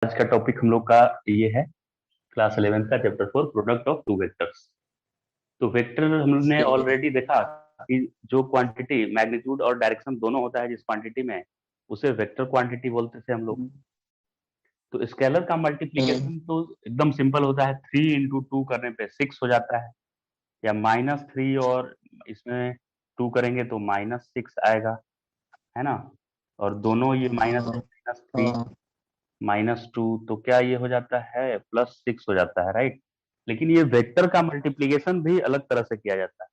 आज का टॉपिक हम लोग का ये है क्लास 11th का chapter 4 product of two vectors. तो वेक्टर हमने ठीक है। ऑलरेडी देखा कि जो क्वांटिटी मैग्नीट्यूड और डायरेक्शन दोनों होता है जिस क्वांटिटी में, उसे वेक्टर क्वांटिटी बोलते थे हम लोग। तो स्केलर का हम्म, मल्टीप्लीकेशन तो एकदम सिंपल होता है, 3 × 2 करने पे 6 हो जाता है, या -3 और इसमें 2 करेंगे तो -6 आएगा, है ना। और दोनों ये हाँ -3 हाँ। -2, तो क्या ये हो जाता है +6 हो जाता है, राइट। लेकिन ये वेक्टर का मल्टीप्लीकेशन भी अलग तरह से किया जाता है।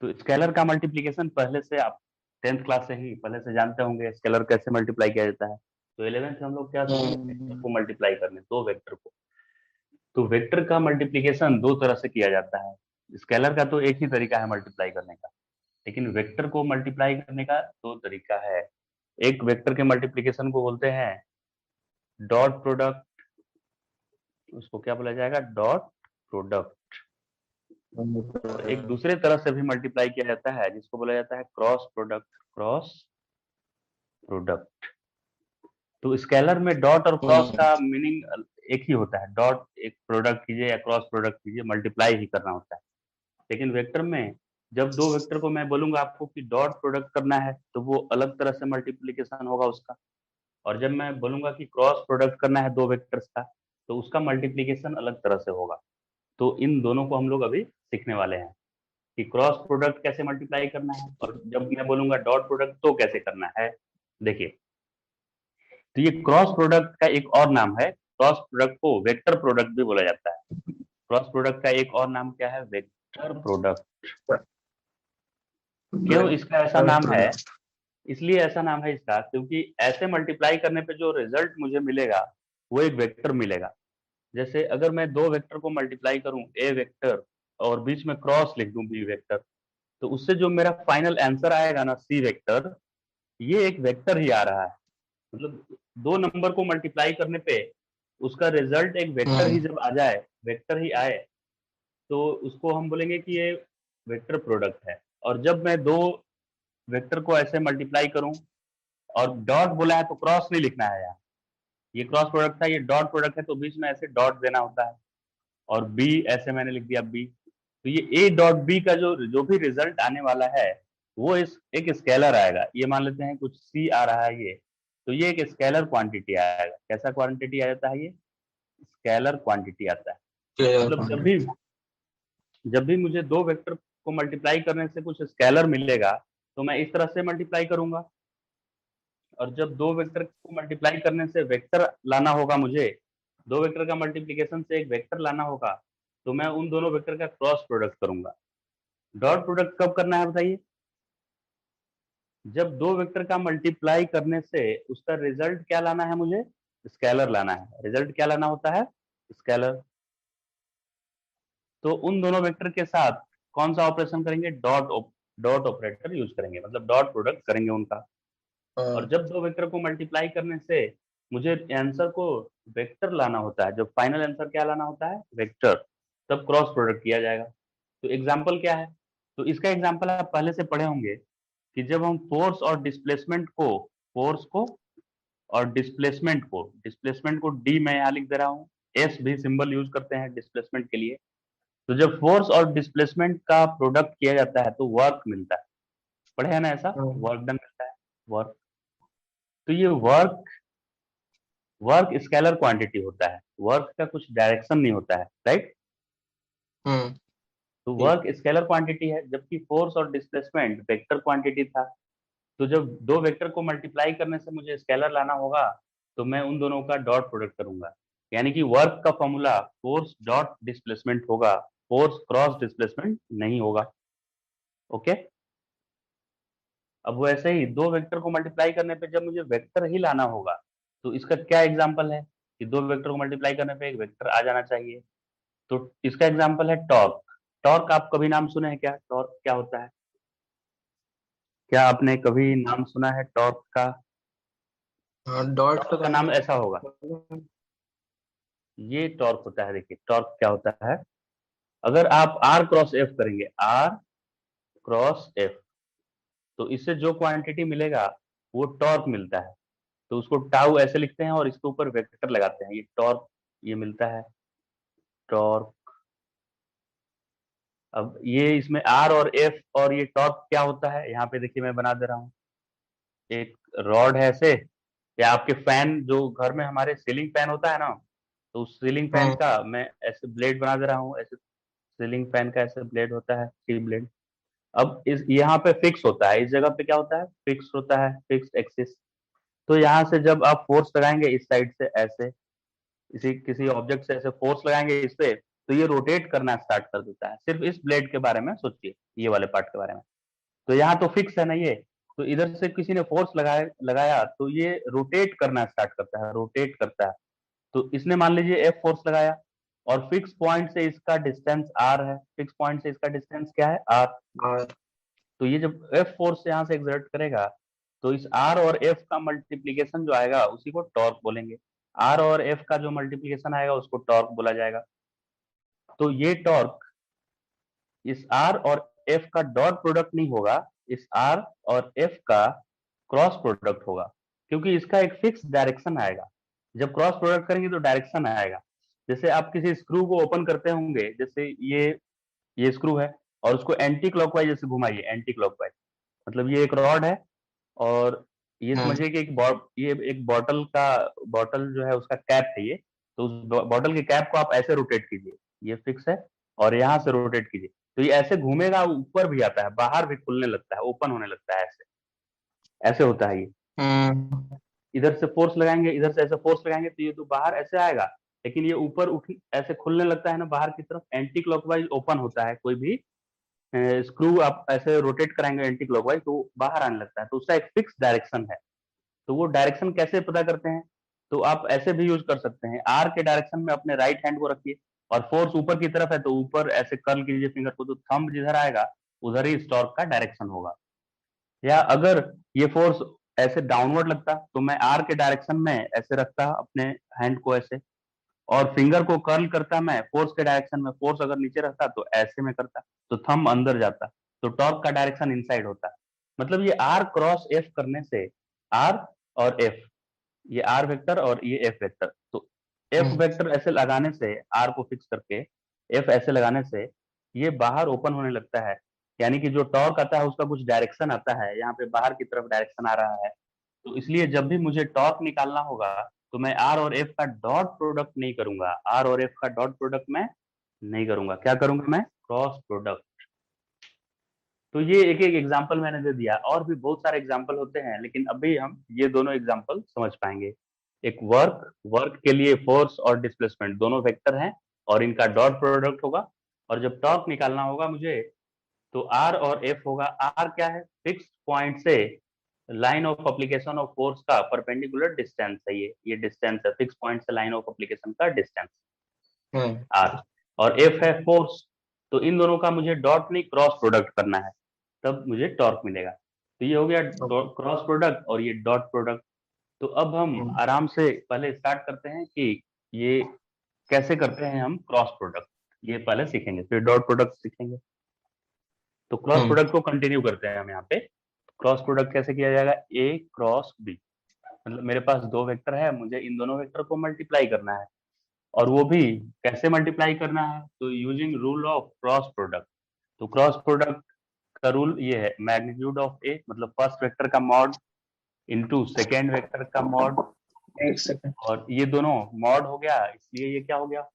तो स्केलर का मल्टीप्लीकेशन पहले से आप 10th क्लास से ही पहले से जानते होंगे, स्केलर कैसे मल्टीप्लाई किया जाता है। तो 11th से हम लोग क्या सीखे, वेक्टर हम्म, को मल्टीप्लाई करने, दो वेक्टर को। तो वेक्टर का मल्टीप्लीकेशन दो तरह से किया जाता है। स्केलर का तो एक ही तरीका है मल्टीप्लाई करने का, लेकिन वेक्टर को मल्टीप्लाई करने का दो तरीका है। एक वेक्टर के मल्टीप्लीकेशन को बोलते हैं डॉट प्रोडक्ट, उसको क्या बोला जाएगा, डॉट प्रोडक्ट। और एक दूसरे तरह से भी मल्टीप्लाई किया जाता है जिसको बोला जाता है क्रॉस प्रोडक्ट, क्रॉस प्रोडक्ट। तो स्केलर में डॉट और क्रॉस हम्म, का मीनिंग एक ही होता है, डॉट एक प्रोडक्ट कीजिए या क्रॉस प्रोडक्ट कीजिए, मल्टीप्लाई ही करना होता है। लेकिन वेक्टर में जब दो वेक्टर को मैं बोलूंगा आपको कि डॉट प्रोडक्ट करना है तो वो अलग तरह से मल्टीप्लीकेशन होगा उसका। और जब मैं बोलूंगा कि क्रॉस प्रोडक्ट करना है दो वेक्टर्स का, तो उसका मल्टीप्लीकेशन अलग तरह से होगा। तो इन दोनों को हम लोग अभी सीखने वाले हैं कि क्रॉस प्रोडक्ट कैसे मल्टीप्लाई करना है, और जब मैं बोलूंगा डॉट प्रोडक्ट तो कैसे करना है। देखिए, तो ये क्रॉस प्रोडक्ट का एक और नाम है, क्रॉस प्रोडक्ट को वेक्टर प्रोडक्ट भी बोला जाता है। क्रॉस प्रोडक्ट का एक और नाम क्या है, वेक्टर प्रोडक्ट। क्यों इसका ऐसा वेक्टर नाम है, प्रोडक्ट। इसलिए ऐसा नाम है इसका क्योंकि ऐसे मल्टीप्लाई करने पे जो रिजल्ट मुझे मिलेगा वो एक वेक्टर मिलेगा। जैसे अगर मैं दो वेक्टर को मल्टीप्लाई करूं, ए वेक्टर और बीच में क्रॉस लिख दूं बी वेक्टर, तो उससे जो मेरा फाइनल आंसर आएगा ना, सी वेक्टर, ये एक वेक्टर ही आ रहा है। मतलब दो नंबर को मल्टीप्लाई करने पे उसका रिजल्ट एक वेक्टर ही हम्म, जब आ जाए, वेक्टर ही आए, तो उसको हम बोलेंगे कि ये वेक्टर प्रोडक्ट है। और जब मैं दो वेक्टर को ऐसे मल्टीप्लाई करूं और डॉट बोला है तो क्रॉस नहीं लिखना है यहाँ, ये क्रॉस प्रोडक्ट था, ये डॉट प्रोडक्ट है तो बीच में ऐसे डॉट देना होता है। और बी ऐसे मैंने लिख दिया बी, तो ये ए डॉट बी का जो जो भी रिजल्ट आने वाला है वो इस एक स्केलर आएगा। ये मान लेते हैं कुछ सी आ रहा है ये, तो ये एक स्केलर क्वांटिटी आएगा। कैसा क्वांटिटी आ जाता है, ये स्केलर क्वांटिटी आता है। स्केलर मतलब क्वांटिटी। जब भी मुझे दो वेक्टर को मल्टीप्लाई करने से कुछ स्केलर मिलेगा तो मैं इस तरह से मल्टीप्लाई करूंगा। और जब दो वेक्टर को मल्टीप्लाई करने से वेक्टर लाना होगा मुझे, दो वेक्टर का मल्टीप्लीकेशन से एक वेक्टर लाना होगा, तो मैं उन दोनों वेक्टर का क्रॉस प्रोडक्ट करूंगा। डॉट प्रोडक्ट कब करना है बताइए, जब दो वेक्टर का मल्टीप्लाई करने से उसका रिजल्ट क्या लाना है मुझे, स्केलर लाना है। रिजल्ट क्या लाना होता है, स्केलर। तो उन दोनों वेक्टर के साथ कौन सा ऑपरेशन करेंगे, डॉट ऑपरेटर यूज करेंगे, मतलब डॉट प्रोडक्ट करेंगे उनका। और हाँ, जब दो वेक्टर को मल्टीप्लाई करने से मुझे आंसर को वेक्टर लाना होता है, जब फाइनल आंसर क्या लाना होता है, वेक्टर, तब क्रॉस प्रोडक्ट किया जाएगा। तो एग्जाम्पल क्या है, तो इसका एग्जाम्पल आप पहले से पढ़े होंगे कि जब हम फोर्स और डिस्प्लेसमेंट को, फोर्स को और डिस्प्लेसमेंट को डी मैं यहाँ लिख दे रहा हूँ, एस भी सिंबल यूज करते हैं डिस्प्लेसमेंट के लिए। तो जब फोर्स और डिस्प्लेसमेंट का प्रोडक्ट किया जाता है तो वर्क मिलता है, पढ़े है ना ऐसा, हाँ, वर्क डन मिलता है, वर्क। तो ये वर्क, वर्क स्केलर क्वांटिटी होता है, वर्क का कुछ डायरेक्शन नहीं होता है, राइट। हम्म, तो ठीक। वर्क स्केलर क्वांटिटी है, जबकि फोर्स और डिस्प्लेसमेंट वेक्टर क्वांटिटी था। तो जब दो वेक्टर को मल्टीप्लाई करने से मुझे स्केलर लाना होगा तो मैं उन दोनों का डॉट प्रोडक्ट करूंगा। यानी कि वर्क का फॉर्मूला फोर्स डॉट डिस्प्लेसमेंट होगा, फोर्स क्रॉस डिस्प्लेसमेंट नहीं होगा। ओके। अब वैसे ही दो वेक्टर को मल्टीप्लाई करने पे जब मुझे वेक्टर ही लाना होगा, तो इसका क्या एग्जांपल है कि दो वेक्टर को मल्टीप्लाई करने पे एक वेक्टर आ जाना चाहिए। तो इसका एग्जांपल है टॉर्क। टॉर्क आप कभी नाम सुने हैं क्या, टॉर्क क्या होता है, क्या आपने कभी नाम सुना है टॉर्क का। हाँ, डॉट का टॉर्क तो का नाम नहीं। ऐसा होगा, ये टॉर्क होता है। देखिए टॉर्क क्या होता है, अगर आप आर क्रॉस एफ करेंगे, आर क्रॉस एफ, तो इससे जो क्वांटिटी मिलेगा वो टॉर्क मिलता है। तो उसको टाउ ऐसे लिखते हैं और इसके ऊपर वेक्टर लगाते हैं, ये टॉर्क ये मिलता है, टॉर्क। अब ये इसमें आर और एफ और ये टॉर्क क्या होता है, यहाँ पे देखिए मैं बना दे रहा हूँ। एक रॉड है ऐसे, या आपके फैन जो घर में हमारे सीलिंग फैन होता है ना, तो उस सीलिंग फैन हम्म, का मैं ऐसे ब्लेड बना दे रहा हूँ, ऐसे सीलिंग फैन का ऐसे ब्लेड होता है, थ्री ब्लेड। अब इस यहाँ पे फिक्स होता है, इस जगह पे क्या होता है, फिक्स होता है, फिक्स्ड एक्सिस। तो यहाँ से जब आप फोर्स लगाएंगे इस साइड से ऐसे, इसी किसी ऑब्जेक्ट से ऐसे फोर्स लगाएंगे इस पे, तो ये रोटेट करना स्टार्ट कर देता है। सिर्फ इस ब्लेड के बारे में सोचिए, ये वाले पार्ट के बारे में। तो यहाँ तो फिक्स है ना ये, तो इधर से किसी ने फोर्स लगाया लगाया तो ये रोटेट करना स्टार्ट करता है, रोटेट करता है। तो इसने मान लीजिए एफ फोर्स लगाया, और फिक्स पॉइंट से इसका डिस्टेंस आर है, फिक्स पॉइंट से इसका डिस्टेंस क्या है, आर। और तो ये जब एफ फोर्स यहाँ से एक्सर्ट करेगा, तो इस आर और एफ का मल्टीप्लीकेशन जो आएगा उसी को टॉर्क बोलेंगे। आर और एफ का जो मल्टीप्लीकेशन आएगा उसको टॉर्क बोला जाएगा। तो ये टॉर्क इस आर और एफ का डॉट प्रोडक्ट नहीं होगा, इस आर और एफ का क्रॉस प्रोडक्ट होगा, क्योंकि इसका एक फिक्स डायरेक्शन आएगा। जब क्रॉस प्रोडक्ट करेंगे तो डायरेक्शन आएगा। जैसे आप किसी स्क्रू को ओपन करते होंगे, जैसे ये स्क्रू है, और उसको एंटी क्लॉकवाइज जैसे घुमाइए, एंटी क्लॉकवाइज, मतलब ये एक रॉड है, और ये हम्म, समझिए कि ये एक बॉटल जो है उसका कैप है ये। तो उस बॉटल के कैप को आप ऐसे रोटेट कीजिए, ये फिक्स है, और यहाँ से रोटेट कीजिए, तो ये ऐसे घूमेगा, ऊपर भी आता है, बाहर भी खुलने लगता है, ओपन होने लगता है, ऐसे ऐसे होता है ये। हम्म, इधर से फोर्स लगाएंगे, इधर से ऐसे फोर्स लगाएंगे, तो ये तो बाहर ऐसे आएगा, लेकिन ये ऊपर उठ ऐसे खुलने लगता है ना बाहर की तरफ, एंटी क्लॉकवाइज ओपन होता है। कोई भी स्क्रू आप ऐसे रोटेट कराएंगे एंटी क्लॉकवाइज तो बाहर आने लगता है, तो उसका एक फिक्स डायरेक्शन है। तो वो डायरेक्शन कैसे पता करते हैं, तो आप ऐसे भी यूज कर सकते हैं, आर के डायरेक्शन में अपने राइट हैंड को रखिए, और फोर्स ऊपर की तरफ है तो ऊपर ऐसे कर्ल कीजिए फिंगर को, तो थंब जिधर आएगा उधर ही इस टॉर्क का डायरेक्शन होगा। या अगर ये फोर्स ऐसे डाउनवर्ड लगता तो मैं आर के डायरेक्शन में ऐसे रखता अपने हैंड को ऐसे, और फिंगर को कर्ल करता मैं फोर्स के डायरेक्शन में, फोर्स अगर नीचे रहता तो ऐसे में करता, तो थंब अंदर जाता, तो टॉर्क का डायरेक्शन इनसाइड होता। मतलब ये आर क्रॉस एफ करने से, आर और एफ, ये आर वेक्टर और ये एफ वेक्टर, तो एफ हम्म, वेक्टर ऐसे लगाने से, आर को फिक्स करके एफ ऐसे लगाने से ये बाहर ओपन होने लगता है। यानी कि जो टॉर्क आता है उसका कुछ डायरेक्शन आता है, यहाँ पे बाहर की तरफ डायरेक्शन आ रहा है। तो इसलिए जब भी मुझे टॉर्क निकालना होगा, तो मैं आर और एफ का डॉट प्रोडक्ट नहीं करूंगा, आर और एफ का डॉट प्रोडक्ट मैं नहीं करूंगा, क्या करूंगा मैं, क्रॉस प्रोडक्ट। तो ये एक एक एग्जाम्पल मैंने दे दिया, और भी बहुत सारे एग्जाम्पल होते हैं, लेकिन अभी हम ये दोनों एग्जाम्पल समझ पाएंगे। एक वर्क, वर्क के लिए फोर्स और डिस्प्लेसमेंट दोनों वेक्टर हैं, और इनका डॉट प्रोडक्ट होगा। और जब टॉर्क निकालना होगा मुझे, तो आर और एफ होगा। आर क्या है, फिक्स पॉइंट से line of application of force का परपेंडिकुलर डिस्टेंस है, ये डिस्टेंस है, फिक्स पॉइंट से लाइन ऑफ अप्लीकेशन का डिस्टेंस, हम्म, आर। और एफ है फोर्स। तो इन दोनों का मुझे डॉट नहीं क्रॉस प्रोडक्ट करना है, तब मुझे टॉर्क मिलेगा। तो ये हो गया क्रॉस प्रोडक्ट और ये डॉट प्रोडक्ट। तो अब हम हम्म, आराम से पहले स्टार्ट करते हैं कि ये कैसे करते हैं हम क्रॉस प्रोडक्ट, ये पहले सीखेंगे, फिर डॉट प्रोडक्ट सीखेंगे। तो क्रॉस हम्म, प्रोडक्ट को कंटिन्यू करते हैं हम यहाँ पे। क्रॉस प्रोडक्ट कैसे किया जाएगा, ए क्रॉस बी, मतलब मेरे पास दो वेक्टर है, मुझे इन दोनों वेक्टर को मल्टीप्लाई करना है, और वो भी कैसे मल्टीप्लाई करना है, तो using rule of cross product. तो क्रॉस प्रोडक्ट का रूल ये है, मैग्नीट्यूड ऑफ ए मतलब फर्स्ट वेक्टर का मॉड इनटू सेकेंड वेक्टर का मॉड, एक सेकंड। और ये दोनों मॉड हो गया, इसलिए ये क्या हो गया,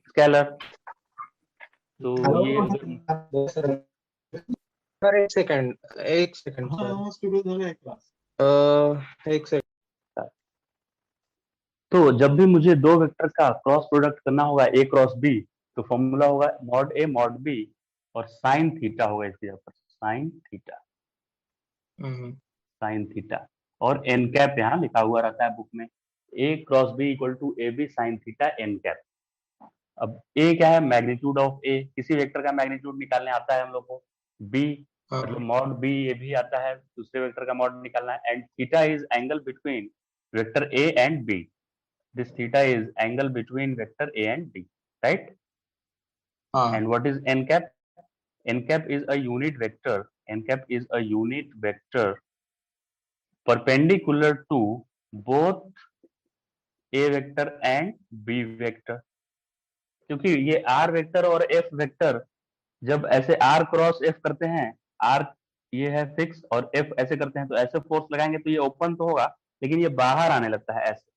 स्केलर। तो ये अगर सर एक सेकंड, एक सेकंड एक सेकंड। तो जब भी मुझे दो वेक्टर का क्रॉस प्रोडक्ट करना होगा ए क्रॉस बी, तो फॉर्मूला होगा मॉड ए मॉड बी, और साइन थीटा होगा इसकी जगह पर, sine theta, hmm, sine theta. और एन कैप यहाँ लिखा हुआ रहता है बुक में, A cross B equal to A B sine theta N cap. अब ए क्या है, मैग्नीट्यूड ऑफ ए, किसी वेक्टर का मैग्नीट्यूड निकालने आता है हम लोग को। बी मतलब हाँ, मॉड बी ये भी आता है, दूसरे वेक्टर का मॉड निकालना है। And theta is angle between vector A and B, this theta is angle between vector a and b, right? हाँ, And what is n cap, n cap is a unit vector, n cap is a unit vector perpendicular to both A vector and B vector, क्योंकि ये R vector और F vector जब ऐसे are cross F करते हैं, are ये है fix और एफ ऐसे करते हैं, तो ऐसे फोर्स लगाएंगे तो ये ओपन तो होगा, लेकिन ये बाहर आने लगता है ऐसे।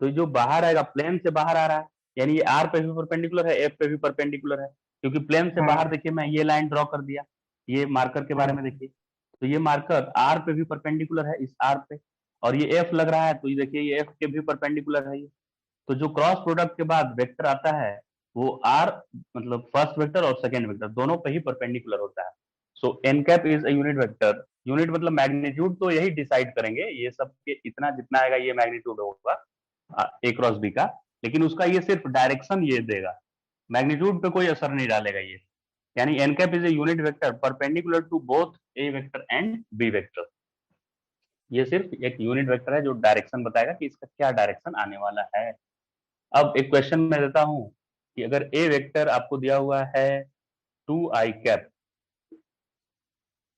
तो जो बाहर आएगा प्लेन से बाहर आ रहा है, यानी ये आर पे भी परपेंडिकुलर है, एफ पे भी परपेंडिकुलर है, क्योंकि प्लेन से बाहर देखिए मैं ये लाइन ड्रॉ कर दिया, ये मार्कर के बारे में देखिए, तो ये मार्कर आर पे भी परपेंडिकुलर है इस आर पे, और ये एफ लग रहा है तो ये देखिए ये एफ के भी परपेंडिकुलर है ये। तो जो क्रॉस प्रोडक्ट के बाद वेक्टर आता है वो आर मतलब फर्स्ट वेक्टर और सेकेंड वेक्टर दोनों पे ही परपेंडिकुलर होता है। So N cap is a unit vector, unit मतलब मैग्नीट्यूड तो यही डिसाइड करेंगे, ये सब के इतना जितना आएगा ये मैग्नीट्यूड होगा ए क्रॉस बी का, लेकिन उसका ये सिर्फ डायरेक्शन ये देगा, मैग्नीट्यूड पे कोई असर नहीं डालेगा ये। यानी N cap is a unit vector perpendicular to both A vector and B vector. ये सिर्फ एक यूनिट वेक्टर है जो डायरेक्शन बताएगा कि इसका क्या डायरेक्शन आने वाला है। अब एक क्वेश्चन मैं देता हूं कि अगर ए वेक्टर आपको दिया हुआ है 2i कैप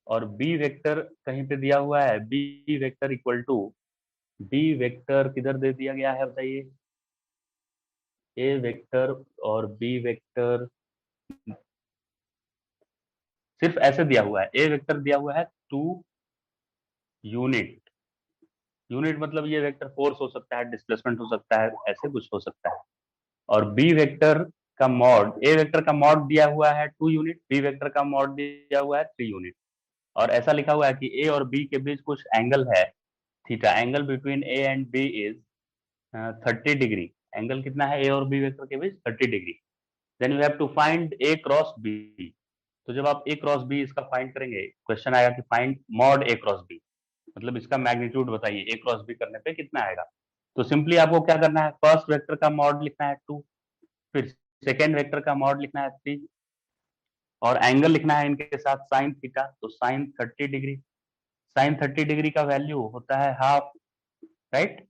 और बी वेक्टर कहीं पे दिया हुआ है B vector equal to, B vector किधर दे दिया गया है बताइए, ए वेक्टर और बी वेक्टर सिर्फ ऐसे दिया हुआ है, ए वेक्टर दिया हुआ है 2 यूनिट, यूनिट मतलब ये वेक्टर फोर्स हो सकता है, डिस्प्लेसमेंट हो सकता है, ऐसे कुछ हो सकता है। और बी वेक्टर का मॉड, ए वेक्टर का मॉड दिया हुआ है 2 यूनिट, बी वेक्टर का मॉड दिया हुआ है 3 यूनिट, और ऐसा लिखा हुआ है कि ए और बी के बीच कुछ एंगल है theta, angle between A and B is 30 degree, angle कितना है ए और बी वेक्टर के बीच 30 degree. Then you have to find A cross B. तो जब आप ए क्रॉस बी इसका फाइंड करेंगे, क्वेश्चन आएगा कि find mod A cross B, मतलब इसका मैग्नीट्यूड बताइए ए क्रॉस बी करने पे कितना आएगा। तो सिंपली आपको क्या करना है, फर्स्ट वेक्टर का मॉड लिखना है 2, फिर सेकेंड वेक्टर का मॉड लिखना है 3, और एंगल लिखना है इनके साथ साइन थीटा, तो साइन 30 डिग्री, साइन 30 डिग्री का वैल्यू होता है हाफ, राइट।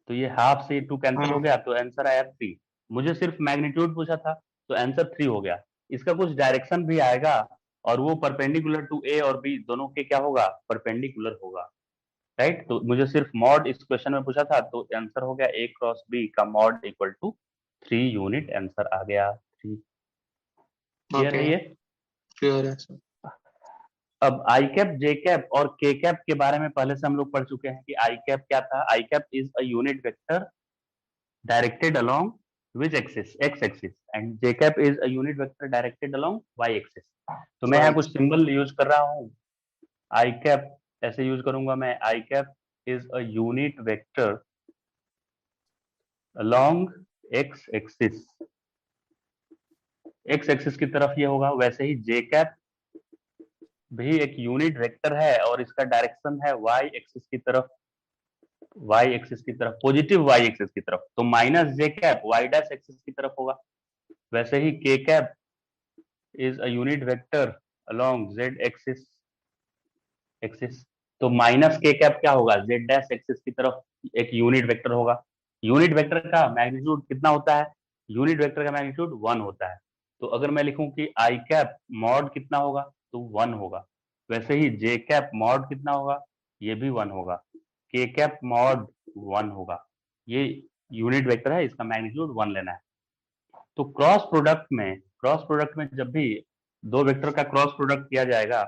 तो ये हाफ से 2 कैंसिल हो गया तो आंसर आया 3। मुझे सिर्फ मैग्नीट्यूड पूछा था तो आंसर 3 हो गया। इसका कुछ डायरेक्शन भी आएगा और वो परपेंडिकुलर टू ए और बी दोनों के क्या होगा, परपेंडिकुलर होगा, राइट। तो मुझे सिर्फ मॉड इस क्वेश्चन में पूछा था तो आंसर हो गया ए क्रॉस बी का mod equal to 3 unit, answer आ गया 3। क्लियर है ये? क्लियर है सर। अब आई कैप, जे कैप और के कैप के बारे में पहले से हम लोग पढ़ चुके हैं कि आई कैप क्या था। I cap is a unit vector directed along which axis, X axis, and J cap is a unit vector directed along Y axis. तो मैं यहाँ कुछ सिंबल यूज कर रहा हूँ, आई कैप ऐसे यूज करूंगा मैं, I cap is a unit vector along X axis, X axis की तरफ ये होगा। वैसे ही जे कैप भी एक यूनिट वेक्टर है और इसका डायरेक्शन है वाई एक्सिस की तरफ, वाई एक्सिस की तरफ, पॉजिटिव वाई एक्सिस की तरफ, तो माइनस जे कैप वाई डैश एक्सिस की तरफ होगा। वैसे ही के cap is a unit vector along Z axis, axis, तो माइनस के कैप क्या होगा, जेड डैश एक्सिस की तरफ एक यूनिट वेक्टर होगा। यूनिट वेक्टर का मैग्नीट्यूड कितना होता है, यूनिट वेक्टर का मैग्नीट्यूड 1 होता है। तो अगर मैं लिखूं कि आई कैप मॉड कितना होगा तो 1 होगा। वैसे ही जे कैप मॉड कितना होगा, ये भी 1 होगा। के कैप मॉड 1 होगा। ये यूनिट वेक्टर है, इसका मैग्नीट्यूड 1 लेना है। तो क्रॉस प्रोडक्ट में जब भी दो वेक्टर का क्रॉस प्रोडक्ट किया जाएगा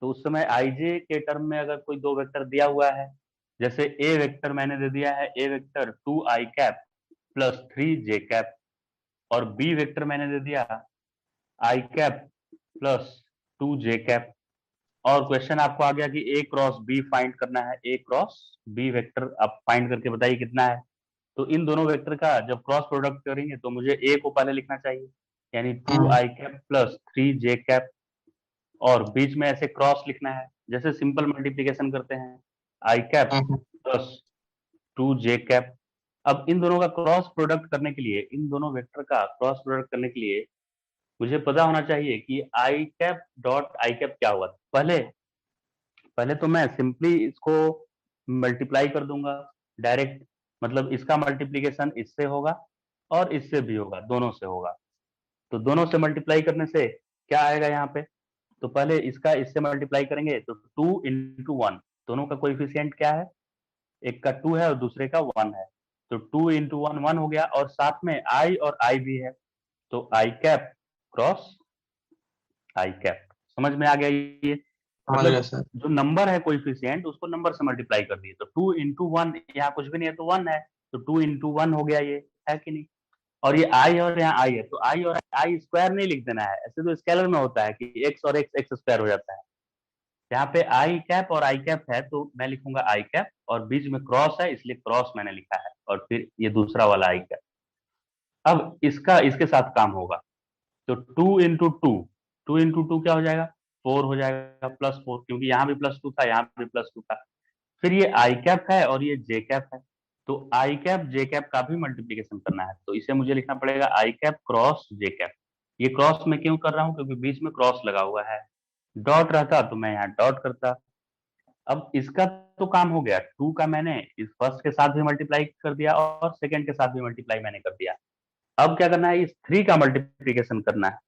तो उस समय आईजे के टर्म में अगर कोई दो वेक्टर दिया हुआ है, जैसे ए वेक्टर मैंने दे दिया है, A vector 2i cap plus 3j cap, और बी वेक्टर मैंने दे दिया I cap plus 2j cap. और क्वेश्चन आपको आ गया कि ए क्रॉस बी फाइंड करना है, ए क्रॉस बी वेक्टर आप फाइंड करके बताइए कितना है। तो इन दोनों वेक्टर का जब क्रॉस प्रोडक्ट करेंगे तो मुझे ए को पहले लिखना चाहिए, यानी 2i cap plus 3j cap, और बीच में ऐसे क्रॉस लिखना है जैसे सिंपल मल्टीप्लीकेशन करते हैं, आई कैप प्लस 2j कैप। अब इन दोनों का क्रॉस प्रोडक्ट करने के लिए, इन दोनों वेक्टर का क्रॉस प्रोडक्ट करने के लिए मुझे पता होना चाहिए कि आई कैप डॉट आई कैप क्या हुआ। पहले पहले तो मैं सिंपली इसको मल्टीप्लाई कर दूंगा डायरेक्ट, मतलब इसका मल्टीप्लीकेशन इससे होगा और इससे भी होगा, दोनों से होगा। तो दोनों से मल्टीप्लाई करने से क्या आएगा यहाँ पे, तो पहले इसका इससे मल्टीप्लाई करेंगे तो 2 into 1, दोनों का कोएफिशिएंट क्या है एक का 2 है और दूसरे का 1 है, तो 2 इंटू 1 1 हो गया, और साथ में आई और आई भी है, तो I cap cross I cap. समझ में आ गया ये? समझ गया मतलब सर। जो नंबर है कोएफिशिएंट, उसको नंबर से मल्टीप्लाई कर दिए, तो 2 इंटू 1, यहाँ कुछ भी नहीं है तो 1 है, तो 2 इंटू 1 हो गया ये, है कि नहीं? और ये आई और यहाँ आई है, तो आई और आई स्क्वायर नहीं लिख देना है, ऐसे तो स्केलर में होता है कि एक्स और एक्स एक्स स्क्वायर हो जाता है। यहाँ पे आई कैप और आई कैप है, तो मैं लिखूंगा आई कैप, और बीच में क्रॉस है इसलिए क्रॉस मैंने लिखा है, और फिर ये दूसरा वाला आई कैप। अब इसका इसके साथ काम होगा, तो 2 इंटू 2 क्या हो जाएगा, 4 हो जाएगा, +4, क्योंकि यहाँ भी +2 था, यहाँ भी +2 था। फिर ये आई कैप है और ये जे कैप है, तो आई कैप जे कैप का भी मल्टीप्लीकेशन करना है, तो इसे मुझे लिखना पड़ेगा आई कैप क्रॉस जे कैप। ये क्रॉस मैं क्यों कर रहा हूँ, क्योंकि बीच में क्रॉस लगा हुआ है। डॉट रहता तो मैं यहाँ डॉट करता। अब इसका तो काम हो गया, 2 का मैंने इस फर्स्ट के साथ भी मल्टीप्लाई कर दिया और सेकंड के साथ भी मल्टीप्लाई मैंने कर दिया। अब क्या करना है, इस 3 का मल्टीप्लीकेशन करना है।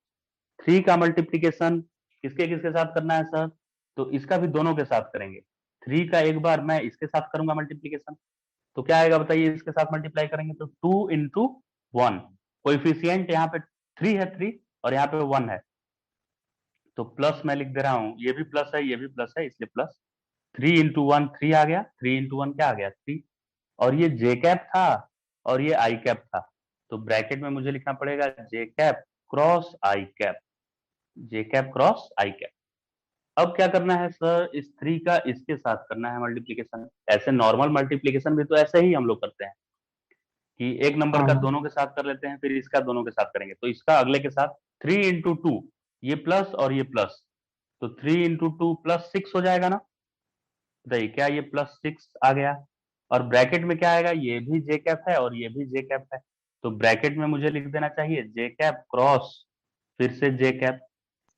3 का मल्टीप्लीकेशन किसके किसके साथ करना है सर, तो इसका भी दोनों के साथ करेंगे। 3 का एक बार मैं इसके साथ करूंगा मल्टीप्लीकेशन, तो क्या आएगा बताइए, इसके साथ मल्टीप्लाई करेंगे तो 2 इंटू 1, कोएफिशिएंट यहाँ पे 3 है, 3 और यहाँ पे 1 है, तो प्लस मैं लिख दे रहा हूँ, ये भी प्लस है ये भी प्लस है इसलिए प्लस। 3 इंटू 1 3 आ गया, 3 इंटू 1 क्या आ गया, 3। और ये जे कैप था और ये आई कैप था, तो ब्रैकेट में मुझे लिखना पड़ेगा जे कैप क्रॉस आई कैप, जे कैप क्रॉस आई कैप। अब क्या करना है सर, इस 3 का इसके साथ करना है मल्टीप्लीकेशन। ऐसे नॉर्मल मल्टीप्लीकेशन भी तो ऐसे ही हम लोग करते हैं कि एक नंबर का हाँ दोनों के साथ कर लेते हैं, फिर इसका दोनों के साथ करेंगे, तो इसका अगले के साथ 3 इंटू 2, ये प्लस और ये प्लस, तो 3 इंटू 2 +6 हो जाएगा ना, बताइए क्या ये +6 आ गया। और ब्रैकेट में क्या आएगा, ये भी जे कैप है और ये भी जे कैप है, तो ब्रैकेट में मुझे लिख देना चाहिए जे कैप क्रॉस फिर से जे कैप,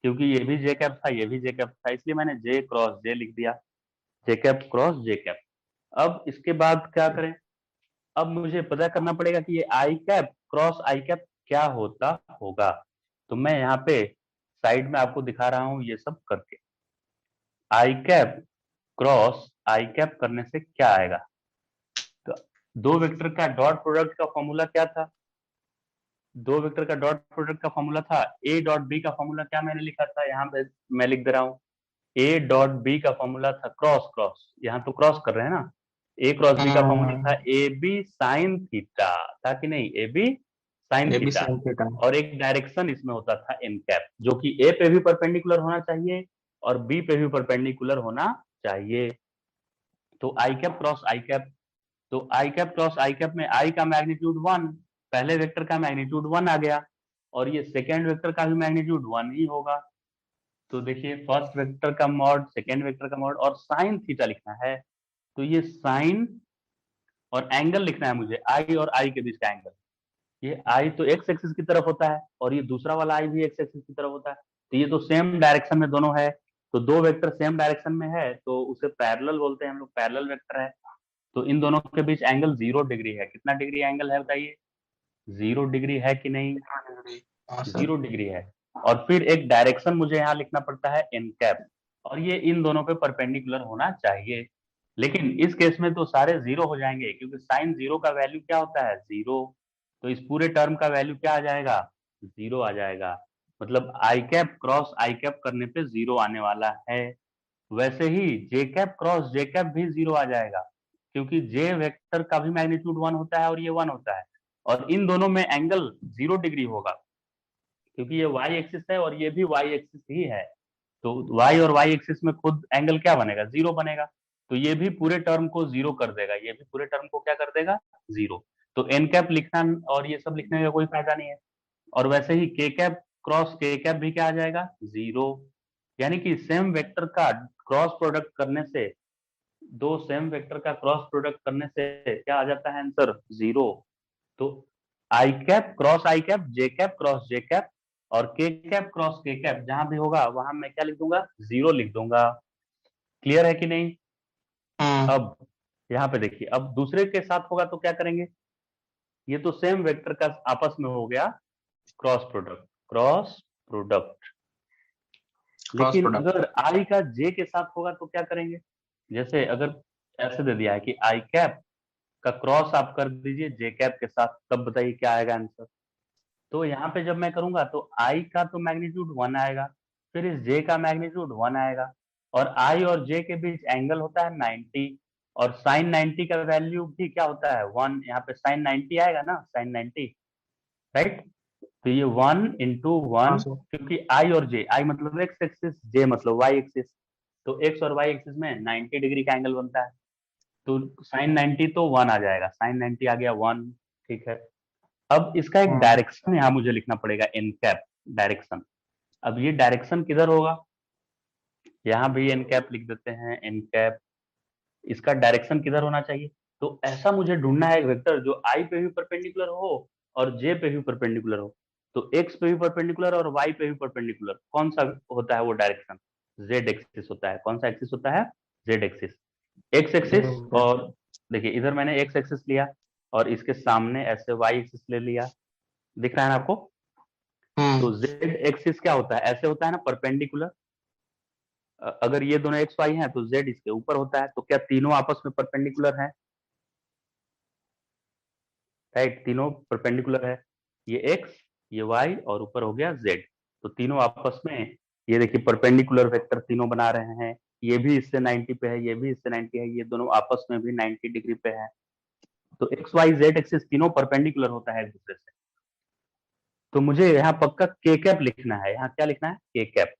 क्योंकि ये भी जे कैप था ये भी जे कैप था, इसलिए मैंने जे क्रॉस जे लिख दिया, जे कैप क्रॉस जे कैप। अब इसके बाद क्या करें, अब मुझे पता करना पड़ेगा कि ये आई कैप क्रॉस आई कैप क्या होता होगा, तो मैं यहाँ पे साइड में आपको दिखा रहा हूँ ये सब करके। आई कैप क्रॉस आई कैप करने से क्या आएगा, तो दो वेक्टर का डॉट प्रोडक्ट का फॉर्मूला क्या था, दो वेक्टर का डॉट प्रोडक्ट का फॉर्मूला था ए डॉट बी का फॉर्मूला क्या मैंने लिखा था, यहाँ पे मैं लिख दे रहा हूँ, ए डॉट बी का फॉर्मूला था क्रॉस क्रॉस, यहाँ तो क्रॉस कर रहे हैं ना, ए क्रॉस बी का फॉर्मूला था ए बी साइन थीटा, था कि नहीं, ए बी साइन ये भी थीटा। Sign theta. और एक डायरेक्शन इसमें होता था एन कैप, जो कि ए पे भी परपेंडिकुलर होना चाहिए और बी पे भी परपेंडिकुलर होना चाहिए, तो I cap cross I cap, तो I cap cross I cap में आई का मैग्नीट्यूड 1, पहले वेक्टर का मैग्नीट्यूड 1 आ गया, और ये सेकेंड वेक्टर का भी मैग्नीट्यूड 1 ही होगा, तो देखिए फर्स्ट वेक्टर का मॉड सेकेंड वेक्टर का मॉड, और साइन थीटा लिखना है, तो ये साइन और एंगल लिखना है मुझे, आई और आई के बीच का एंगल, ये आई तो एक्स एक्सिस की तरफ होता है और ये दूसरा वाला आई भी एक्स एक्सिस की तरफ होता है, तो ये तो सेम डायरेक्शन में दोनों है, तो दो वेक्टर सेम डायरेक्शन में है तो उसे पैरेलल बोलते हैं हम लोग, पैरेलल वेक्टर है, तो इन दोनों के बीच एंगल 0 डिग्री है, कितना डिग्री एंगल है बताइए, 0 डिग्री है कि नहीं, हाँ सर। 0 डिग्री है। और फिर एक डायरेक्शन मुझे यहाँ लिखना पड़ता है एन कैप, और ये इन दोनों पे परपेंडिकुलर होना चाहिए, लेकिन इस केस में तो सारे 0 हो जाएंगे, क्योंकि साइन 0 का वैल्यू क्या होता है, 0, तो इस पूरे टर्म का वैल्यू क्या आ जाएगा, 0 आ जाएगा, मतलब आई कैप क्रॉस आई कैप करने पे 0 आने वाला है। वैसे ही जे कैप क्रॉस जे कैप भी 0 आ जाएगा, क्योंकि जे वेक्टर का भी मैग्नीट्यूड 1 होता है और ये 1 होता है, और इन दोनों में एंगल 0 डिग्री होगा, क्योंकि ये वाई एक्सिस है और ये भी वाई एक्सिस ही है, तो वाई और वाई एक्सिस में खुद एंगल क्या बनेगा, 0 बनेगा, तो ये भी पूरे टर्म को 0 कर देगा, ये भी पूरे टर्म को क्या कर देगा, 0, तो एन कैप लिखना और ये सब लिखने का कोई फायदा नहीं है। और वैसे ही के कैप क्रॉस के कैप भी क्या आ जाएगा, 0, यानी कि सेम वेक्टर का क्रॉस प्रोडक्ट करने से, दो सेम वेक्टर का क्रॉस प्रोडक्ट करने से क्या आ जाता है आंसर, 0, तो I cap cross I cap J cap cross J cap और के कैप क्रॉस के कैप जहां भी होगा वहां मैं क्या लिख दूंगा, 0 लिख दूंगा। क्लियर है कि नहीं। हम्म। अब यहाँ पे देखिए, अब दूसरे के साथ होगा तो क्या करेंगे, ये तो सेम वेक्टर का आपस में हो गया cross product, cross product, cross लेकिन प्रोडक्ट। अगर आई का जे के साथ होगा तो क्या करेंगे, जैसे अगर ऐसे दे दिया है कि आई कैप का क्रॉस आप कर दीजिए जे कैप के साथ, तब बताइए क्या आएगा आंसर। तो यहाँ पे जब मैं करूंगा तो आई का तो मैग्नीट्यूड 1 आएगा, फिर इस जे का मैग्नीट्यूड 1 आएगा, और आई और जे के बीच एंगल होता है 90, और साइन 90 का वैल्यू भी क्या होता है 1, यहाँ पे साइन 90 आएगा ना, साइन 90, राइट। तो ये 1 इंटू हाँ 1, सर। क्योंकि आई और जे, आई मतलब एक्स एक्सिस, जे मतलब वाई एक्सिस, तो एक्स और वाई एक्सिस में 90 डिग्री का एंगल बनता है, तो साइन 90 तो 1 आ जाएगा, साइन 90 आ गया 1, ठीक है। अब इसका एक हम्म। डायरेक्शन यहाँ मुझे लिखना पड़ेगा, एन कैप डायरेक्शन। अब ये डायरेक्शन किधर होगा, यहाँ भी एन कैप लिख देते हैं, एन कैप, इसका डायरेक्शन किधर होना चाहिए। तो ऐसा मुझे ढूंढना है एक वेक्टर जो आई पे भी परपेंडिकुलर हो और जे पे भी परपेंडिकुलर हो। तो एक्स पे भी परपेंडिकुलर और वाई पे भी परपेंडिकुलर, कौन सा होता है वो डायरेक्शन, जेड एक्सिस होता है। कौन सा एक्सिस होता है, जेड एक्सिस, एक्स एक्सिस। और देखिए इधर मैंने एक्स एक्सिस लिया और इसके सामने ऐसे वाई एक्सिस ले लिया, दिख रहा है ना आपको। तो जेड एक्सिस क्या होता है, ऐसे होता है ना परपेंडिकुलर। अगर ये दोनों एक्स वाई हैं तो जेड इसके ऊपर होता है, तो क्या तीनों आपस में परपेंडिकुलर हैं, राइट, तीनों परपेंडिकुलर है, ये एक्स, ये वाई और ऊपर हो गया जेड, तो तीनों आपस में ये देखिए परपेंडिकुलर वेक्टर तीनों बना रहे हैं। ये भी इससे 90 पे है, ये भी इससे 90 है, ये दोनों आपस में भी 90 डिग्री पे है। तो एक्स वाई जेड एक्सिस तीनों परपेंडिकुलर होता है एक दूसरे से। तो मुझे यहाँ पक्का के कैप लिखना है, यहाँ क्या लिखना है, के कैप।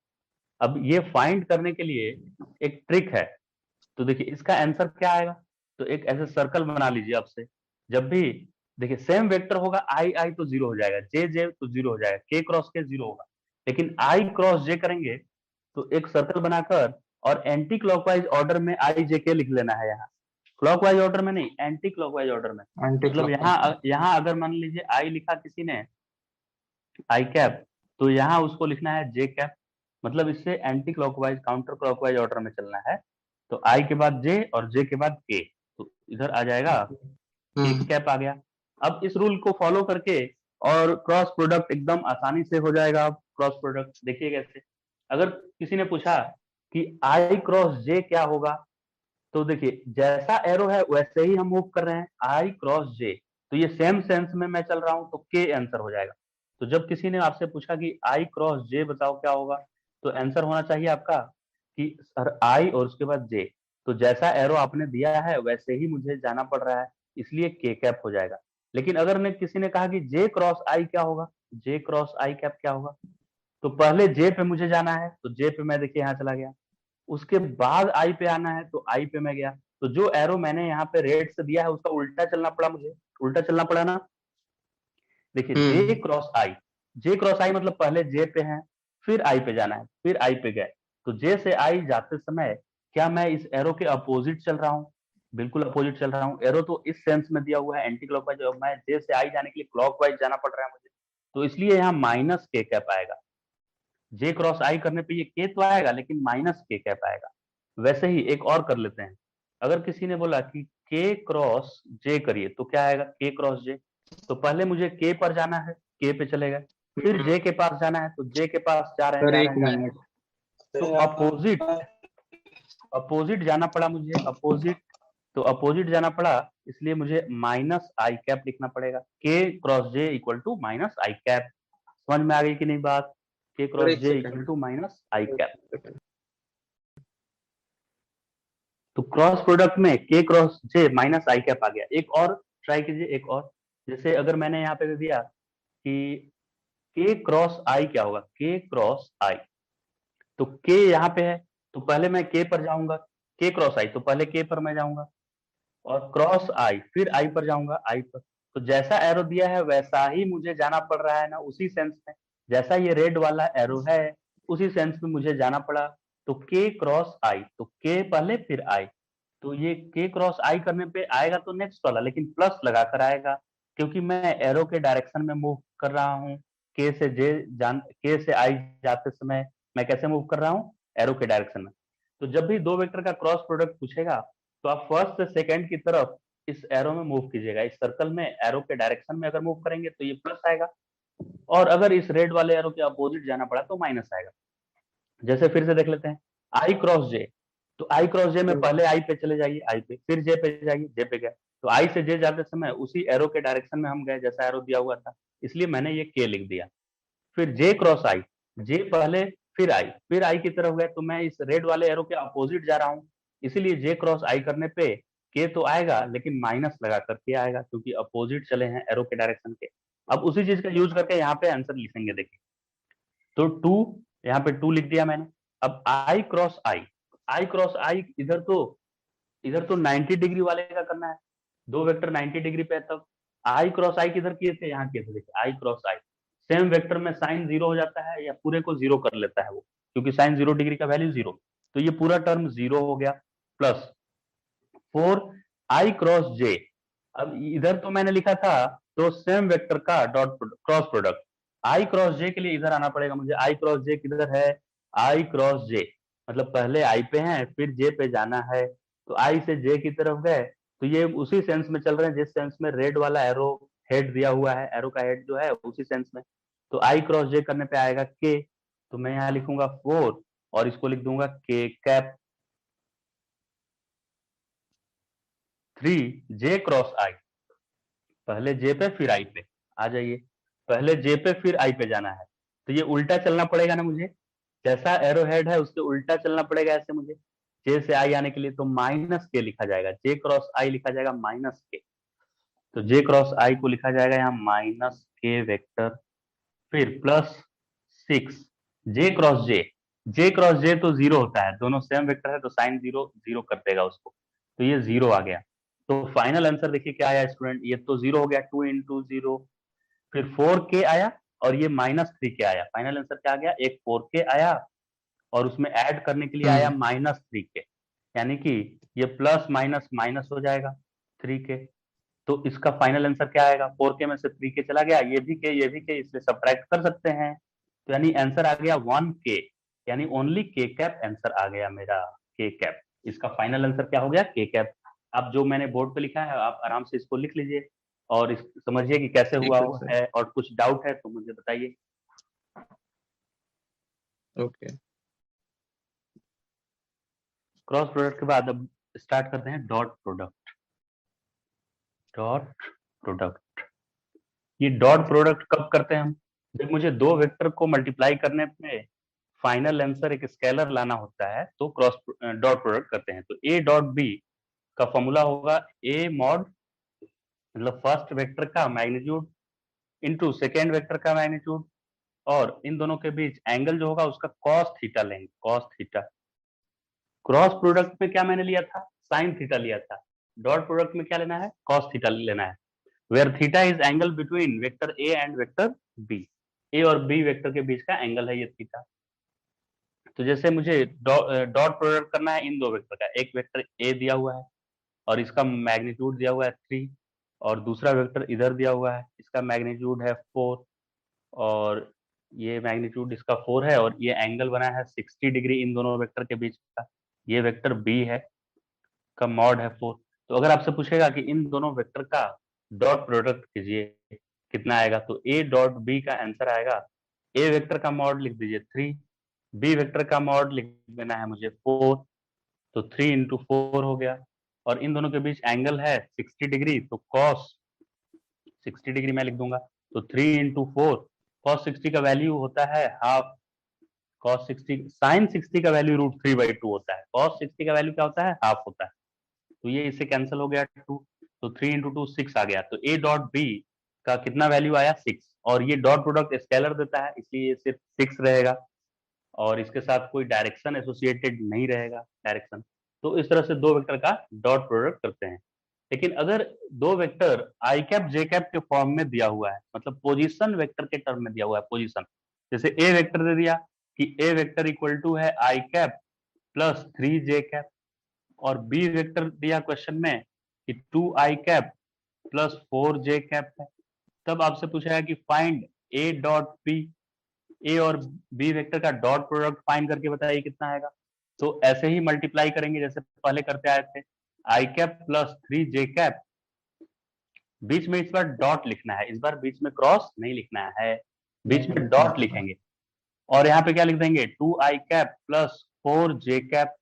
अब ये फाइंड करने के लिए एक ट्रिक है। तो देखिए इसका आंसर क्या आएगा, तो एक ऐसे सर्कल बना लीजिए आपसे। जब भी देखिए सेम वेक्टर होगा, आई आई तो जीरो हो जाएगा, जे जे तो जीरो हो जाएगा, के क्रॉस के जीरो होगा, लेकिन आई क्रॉस जे करेंगे तो एक सर्कल बनाकर और एंटी क्लॉकवाइज ऑर्डर में आई जे के लिख लेना है यहाँ, क्लॉकवाइज ऑर्डर में नहीं, एंटी क्लॉकवाइज ऑर्डर में। एंटी मतलब क्लॉकवाइज। यहाँ अगर मान लीजिए आई लिखा किसी ने, आई कैप, तो यहाँ उसको लिखना है जे कैप, मतलब इससे anti clockwise counter clockwise order में चलना है। तो आई के बाद जे और जे के बाद के, तो इधर आ जाएगा के कैप आ गया। अब इस रूल को फॉलो करके और क्रॉस प्रोडक्ट एकदम आसानी से हो जाएगा। अब क्रॉस प्रोडक्ट देखिए कैसे, अगर किसी ने पूछा कि आई क्रॉस जे क्या होगा, तो देखिए जैसा एरो है वैसे ही हम मूव कर रहे हैं, आई क्रॉस जे, तो ये सेम सेंस में मैं चल रहा हूं, तो के आंसर हो जाएगा। तो जब किसी ने आपसे पूछा कि आई क्रॉस जे बताओ क्या होगा, तो आंसर होना चाहिए आपका कि सर आई और उसके बाद जे, तो जैसा एरो आपने दिया है वैसे ही मुझे जाना पड़ रहा है, इसलिए के कैप हो जाएगा। लेकिन अगर ने किसी ने कहा कि जे क्रॉस आई क्या होगा, जे क्रॉस आई कैप क्या होगा, तो पहले जे पे मुझे जाना है, तो जे पे मैं देखिए यहाँ चला गया, उसके बाद आई पे आना है तो आई पे मैं गया, तो जो एरो मैंने यहाँ पे रेड से दिया है उसका उल्टा चलना पड़ा मुझे, उल्टा चलना पड़ा ना। देखिए जे क्रॉस आई, जे क्रॉस आई मतलब पहले जे पे है, फिर आई पे जाना है, फिर आई पे गए, तो जे से आई जाते समय क्या मैं इस एरो के अपोजिट चल रहा हूँ, बिल्कुल अपोजिट चल रहा हूँ। एरो तो इस सेंस में दिया हुआ है एंटी क्लॉकवाइज, और मैं जे से आई जाने के लिए क्लॉकवाइज जाना पड़ रहा है मुझे, तो इसलिए यहाँ माइनस के कैप आएगा। जे क्रॉस आई करने पे ये के तो आएगा लेकिन माइनस के कैप आएगा। वैसे ही एक और कर लेते हैं, अगर किसी ने बोला कि के क्रॉस जे करिए तो क्या आएगा, के क्रॉस जे, तो पहले मुझे के पर जाना है, के पे चले गए, फिर जे के पास जाना है, तो जे के पास जा रहे हैं सर जा रहे एक हैं जा रहे हैं, मिनट। तो अपोजिट, अपोजिट जाना पड़ा मुझे, अपोजिट, तो अपोजिट जाना पड़ा, इसलिए मुझे माइनस आई कैप लिखना पड़ेगा, K cross J equal to minus I cap. समझ में आ गई कि नहीं बात, के सर क्रॉस एक J equal second. To minus I cap. तो क्रॉस प्रोडक्ट में K cross J minus I cap आ गया। एक और ट्राई कीजिए, एक और, जैसे अगर मैंने यहाँ पे दे दिया कि के क्रॉस आई क्या होगा, के क्रॉस आई, तो के यहाँ पे है तो पहले मैं के पर जाऊंगा, के क्रॉस आई तो पहले के पर मैं जाऊंगा, और क्रॉस आई फिर आई पर जाऊंगा, आई पर, तो जैसा एरो दिया है वैसा ही मुझे जाना पड़ रहा है ना, उसी सेंस में, जैसा ये रेड वाला एरो है उसी सेंस में मुझे जाना पड़ा। तो के क्रॉस आई, तो के पहले फिर आई, तो ये के क्रॉस आई करने पे आएगा तो नेक्स्ट वाला, लेकिन प्लस लगाकर आएगा, क्योंकि मैं एरो के डायरेक्शन में मूव कर रहा हूँ। के से जे जान, के से आई जाते समय मैं कैसे मूव कर रहा हूँ, एरो के डायरेक्शन में। तो जब भी दो वेक्टर का क्रॉस प्रोडक्ट पूछेगा तो आप फर्स्ट से सेकंड की तरफ इस एरो में मूव कीजिएगा, इस सर्कल में एरो के डायरेक्शन में अगर मूव करेंगे तो ये प्लस आएगा, और अगर इस रेड वाले एरो के अपोजिट जाना पड़ा तो माइनस आएगा। जैसे फिर से देख लेते हैं, आई क्रॉस जे, तो आई क्रॉस जे में पहले आई पे चले जाइए, आई पे, फिर जे पे जाइए, जे पे गए, तो आई से जे जाते समय उसी एरो के डायरेक्शन में हम गए जैसा एरो दिया हुआ था, इसलिए मैंने ये के लिख दिया। फिर जे क्रॉस आई, जे पहले फिर आई की तरफ गए, तो मैं इस रेड वाले एरो के अपोजिट जा रहा हूँ, इसीलिए जे क्रॉस आई करने पे के तो आएगा लेकिन माइनस लगा करके आएगा क्योंकि अपोजिट चले हैं एरो के डायरेक्शन के। अब उसी चीज का यूज करके यहाँ पे आंसर लिखेंगे, देखिए तो 2, यहाँ पे 2 लिख दिया मैंने। अब आई क्रॉस आई इधर तो 90 डिग्री वाले का करना है, दो वेक्टर 90 डिग्री पे है, तब आई क्रॉस आई किधर किए थे, यहाँ किए थे, देखिए आई क्रॉस आई सेम वेक्टर में साइन 0 हो जाता है या पूरे को 0 कर लेता है वो, क्योंकि साइन 0 डिग्री का वैल्यू 0, तो ये पूरा टर्म 0 हो गया, प्लस 4 आई क्रॉस जे। अब इधर तो मैंने लिखा था तो सेम वेक्टर का डॉट क्रॉस प्रोडक्ट, आई क्रॉस जे के लिए इधर आना पड़ेगा मुझे, आई क्रॉस जे किधर है, आई क्रॉस जे मतलब पहले आई पे है फिर जे पे जाना है, तो आई से जे की तरफ गए, तो ये उसी सेंस में चल रहे हैं जिस सेंस में रेड वाला एरो हेड दिया हुआ है, एरो का हेड जो है उसी सेंस में, तो आई क्रॉस जे करने पे आएगा के, तो मैं यहाँ लिखूंगा 4 और इसको लिख दूंगा के कैप 3 जे क्रॉस आई, पहले जे पे फिर आई पे आ जाइए, पहले जे पे फिर आई पे जाना है, तो ये उल्टा चलना पड़ेगा ना मुझे, जैसा एरो हेड है उसके उल्टा चलना पड़ेगा ऐसे मुझे, जे से आई आने के लिए, तो माइनस के लिखा जाएगा, जे क्रॉस आई लिखा जाएगा माइनस के, तो जे क्रॉस आई को लिखा जाएगा यहाँ माइनस के वेक्टर, फिर प्लस 6 जे क्रॉस जे तो 0 होता है, दोनों सेम वेक्टर है तो साइन 0 0 कर देगा उसको, तो ये 0 आ गया, तो फाइनल आंसर देखिए क्या आया स्टूडेंट, ये तो 0 हो गया, 2 इंटू 0, फिर 4k आया और ये -3k आया, फाइनल आंसर क्या आ गया, एक 4k आया और उसमें ऐड करने के लिए आया -3k, यानी कि ये प्लस माइनस माइनस हो जाएगा 3k, तो इसका फाइनल आंसर क्या आएगा, 4k में से 3k चला गया, ये भी के, इसलिए सब्ट्रैक्ट कर सकते हैं, तो यानी आंसर आ गया 1k, यानी ओनली के कैप आंसर आ गया मेरा, के कैप, इसका फाइनल आंसर क्या हो गया, के कैप। अब जो मैंने बोर्ड पे लिखा है आप आराम से इसको लिख लीजिए और समझिए कि कैसे हुआ ठीक है है, और कुछ डाउट है तो मुझे बताइए। ओके। क्रॉस प्रोडक्ट के बाद अब स्टार्ट करते हैं डॉट प्रोडक्ट। डॉट प्रोडक्ट, ये डॉट प्रोडक्ट कब करते हैं हम, जब मुझे दो वेक्टर को मल्टीप्लाई करने पे फाइनल आंसर एक स्केलर लाना होता है तो क्रॉस डॉट प्रोडक्ट करते हैं, तो ए डॉट बी का फॉर्मूला होगा ए मॉड, मतलब फर्स्ट वेक्टर का मैग्नीट्यूड इनटू सेकेंड वेक्टर का मैग्नीट्यूड, और इन दोनों के बीच एंगल जो होगा उसका कॉस थीटा लेंगे, कॉस थीटा। क्रॉस प्रोडक्ट में क्या मैंने लिया था, साइन थीटा लिया था, डॉट प्रोडक्ट में क्या लेना है, कॉस थीटा लेना है, where theta is angle between vector A and vector B, A और बी वेक्टर के बीच का एंगल है ये थीटा। तो जैसे मुझे डॉट प्रोडक्ट करना है इन दो वेक्टर का, एक वेक्टर ए दिया हुआ है और इसका मैग्नीट्यूड दिया हुआ है 3, और दूसरा वेक्टर इधर दिया हुआ है, इसका मैग्नीट्यूड है 4, और ये मैग्नीट्यूड इसका 4 है, और ये एंगल बना है 60 डिग्री इन दोनों वेक्टर के बीच का, ये वेक्टर बी है का मॉड है 4। तो अगर आपसे पूछेगा कि इन दोनों वेक्टर का डॉट प्रोडक्ट कीजिए कितना आएगा, तो ए डॉट बी का आंसर आएगा, ए वेक्टर का मॉड लिख दीजिए 3, बी वेक्टर का मॉड लिख देना है मुझे 4, तो 3 इंटू 4 हो गया, और इन दोनों के बीच एंगल है 60 डिग्री, तो कॉस 60 डिग्री मैं लिख दूंगा, तो 3 इंटू 4, कॉस 60 का वैल्यू होता है हाफ, कॉस 60 साइन 60 का वैल्यू √3/2 होता है, कॉस 60 का वैल्यू क्या होता है, हाफ होता है, तो ये इससे कैंसिल हो गया 2, तो 3 इंटू 2 6 आ गया, तो ए डॉट बी का कितना वैल्यू आया 6, और ये डॉट प्रोडक्ट स्केलर देता है इसलिए ये सिर्फ 6 रहेगा, और इसके साथ कोई डायरेक्शन एसोसिएटेड नहीं रहेगा डायरेक्शन, तो इस तरह से दो वेक्टर का डॉट प्रोडक्ट करते हैं। लेकिन अगर दो वेक्टर आई कैप जे कैप के फॉर्म में दिया हुआ है, मतलब पोजीशन वेक्टर के टर्म में दिया हुआ है, पोजीशन, जैसे ए वेक्टर दे दिया कि ए वेक्टर इक्वल टू है आई कैप प्लस 3 जे कैप, और बी वेक्टर दिया क्वेश्चन में कि 2 आई कैप प्लस 4 जे कैप है, तब आपसे पूछेगा कि find A dot B, A और बी वेक्टर का डॉट प्रोडक्ट फाइंड करके बताइए कितना आएगा, तो ऐसे ही मल्टीप्लाई करेंगे जैसे पहले करते आए थे, आई कैप प्लस 3 जे कैप, बीच में इस बार डॉट लिखना है, इस बार बीच में क्रॉस नहीं लिखना है, बीच में डॉट लिखेंगे, और यहाँ पे क्या लिख देंगे 2 आई कैप प्लस 4 जे कैप,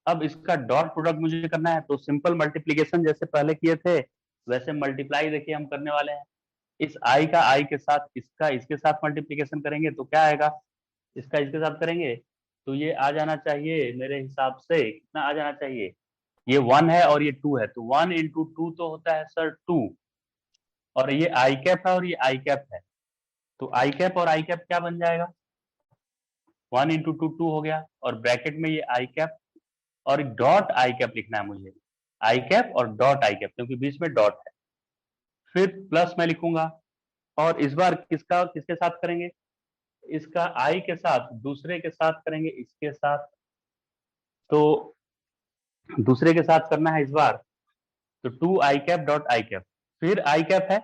अब इसका डॉट प्रोडक्ट मुझे करना है, तो सिंपल मल्टीप्लीकेशन जैसे पहले किए थे वैसे मल्टीप्लाई देखिए हम करने वाले हैं। इस आई का आई के साथ, इसका इसके साथ मल्टीप्लीकेशन करेंगे तो क्या आएगा, इसका इसके साथ करेंगे तो ये आ जाना चाहिए मेरे हिसाब से, कितना आ जाना चाहिए, ये 1 है और ये 2 है, तो 1 इंटू 2 तो होता है सर 2, और ये आई कैप है और ये आई कैप है, तो आई कैप और आई कैप क्या बन जाएगा, 1 इंटू 2 2 हो गया, और ब्रैकेट में ये आई कैप और डॉट आई कैप लिखना है मुझे, आई कैप और डॉट आई कैप, क्योंकि बीच में डॉट है। फिर प्लस मैं लिखूंगा, और इस बार किसका किसके साथ करेंगे, इसका आई के साथ दूसरे के साथ करेंगे, इसके साथ, तो दूसरे के साथ करना है इस बार, तो 2 आई कैप डॉट आई कैप, फिर आई कैप है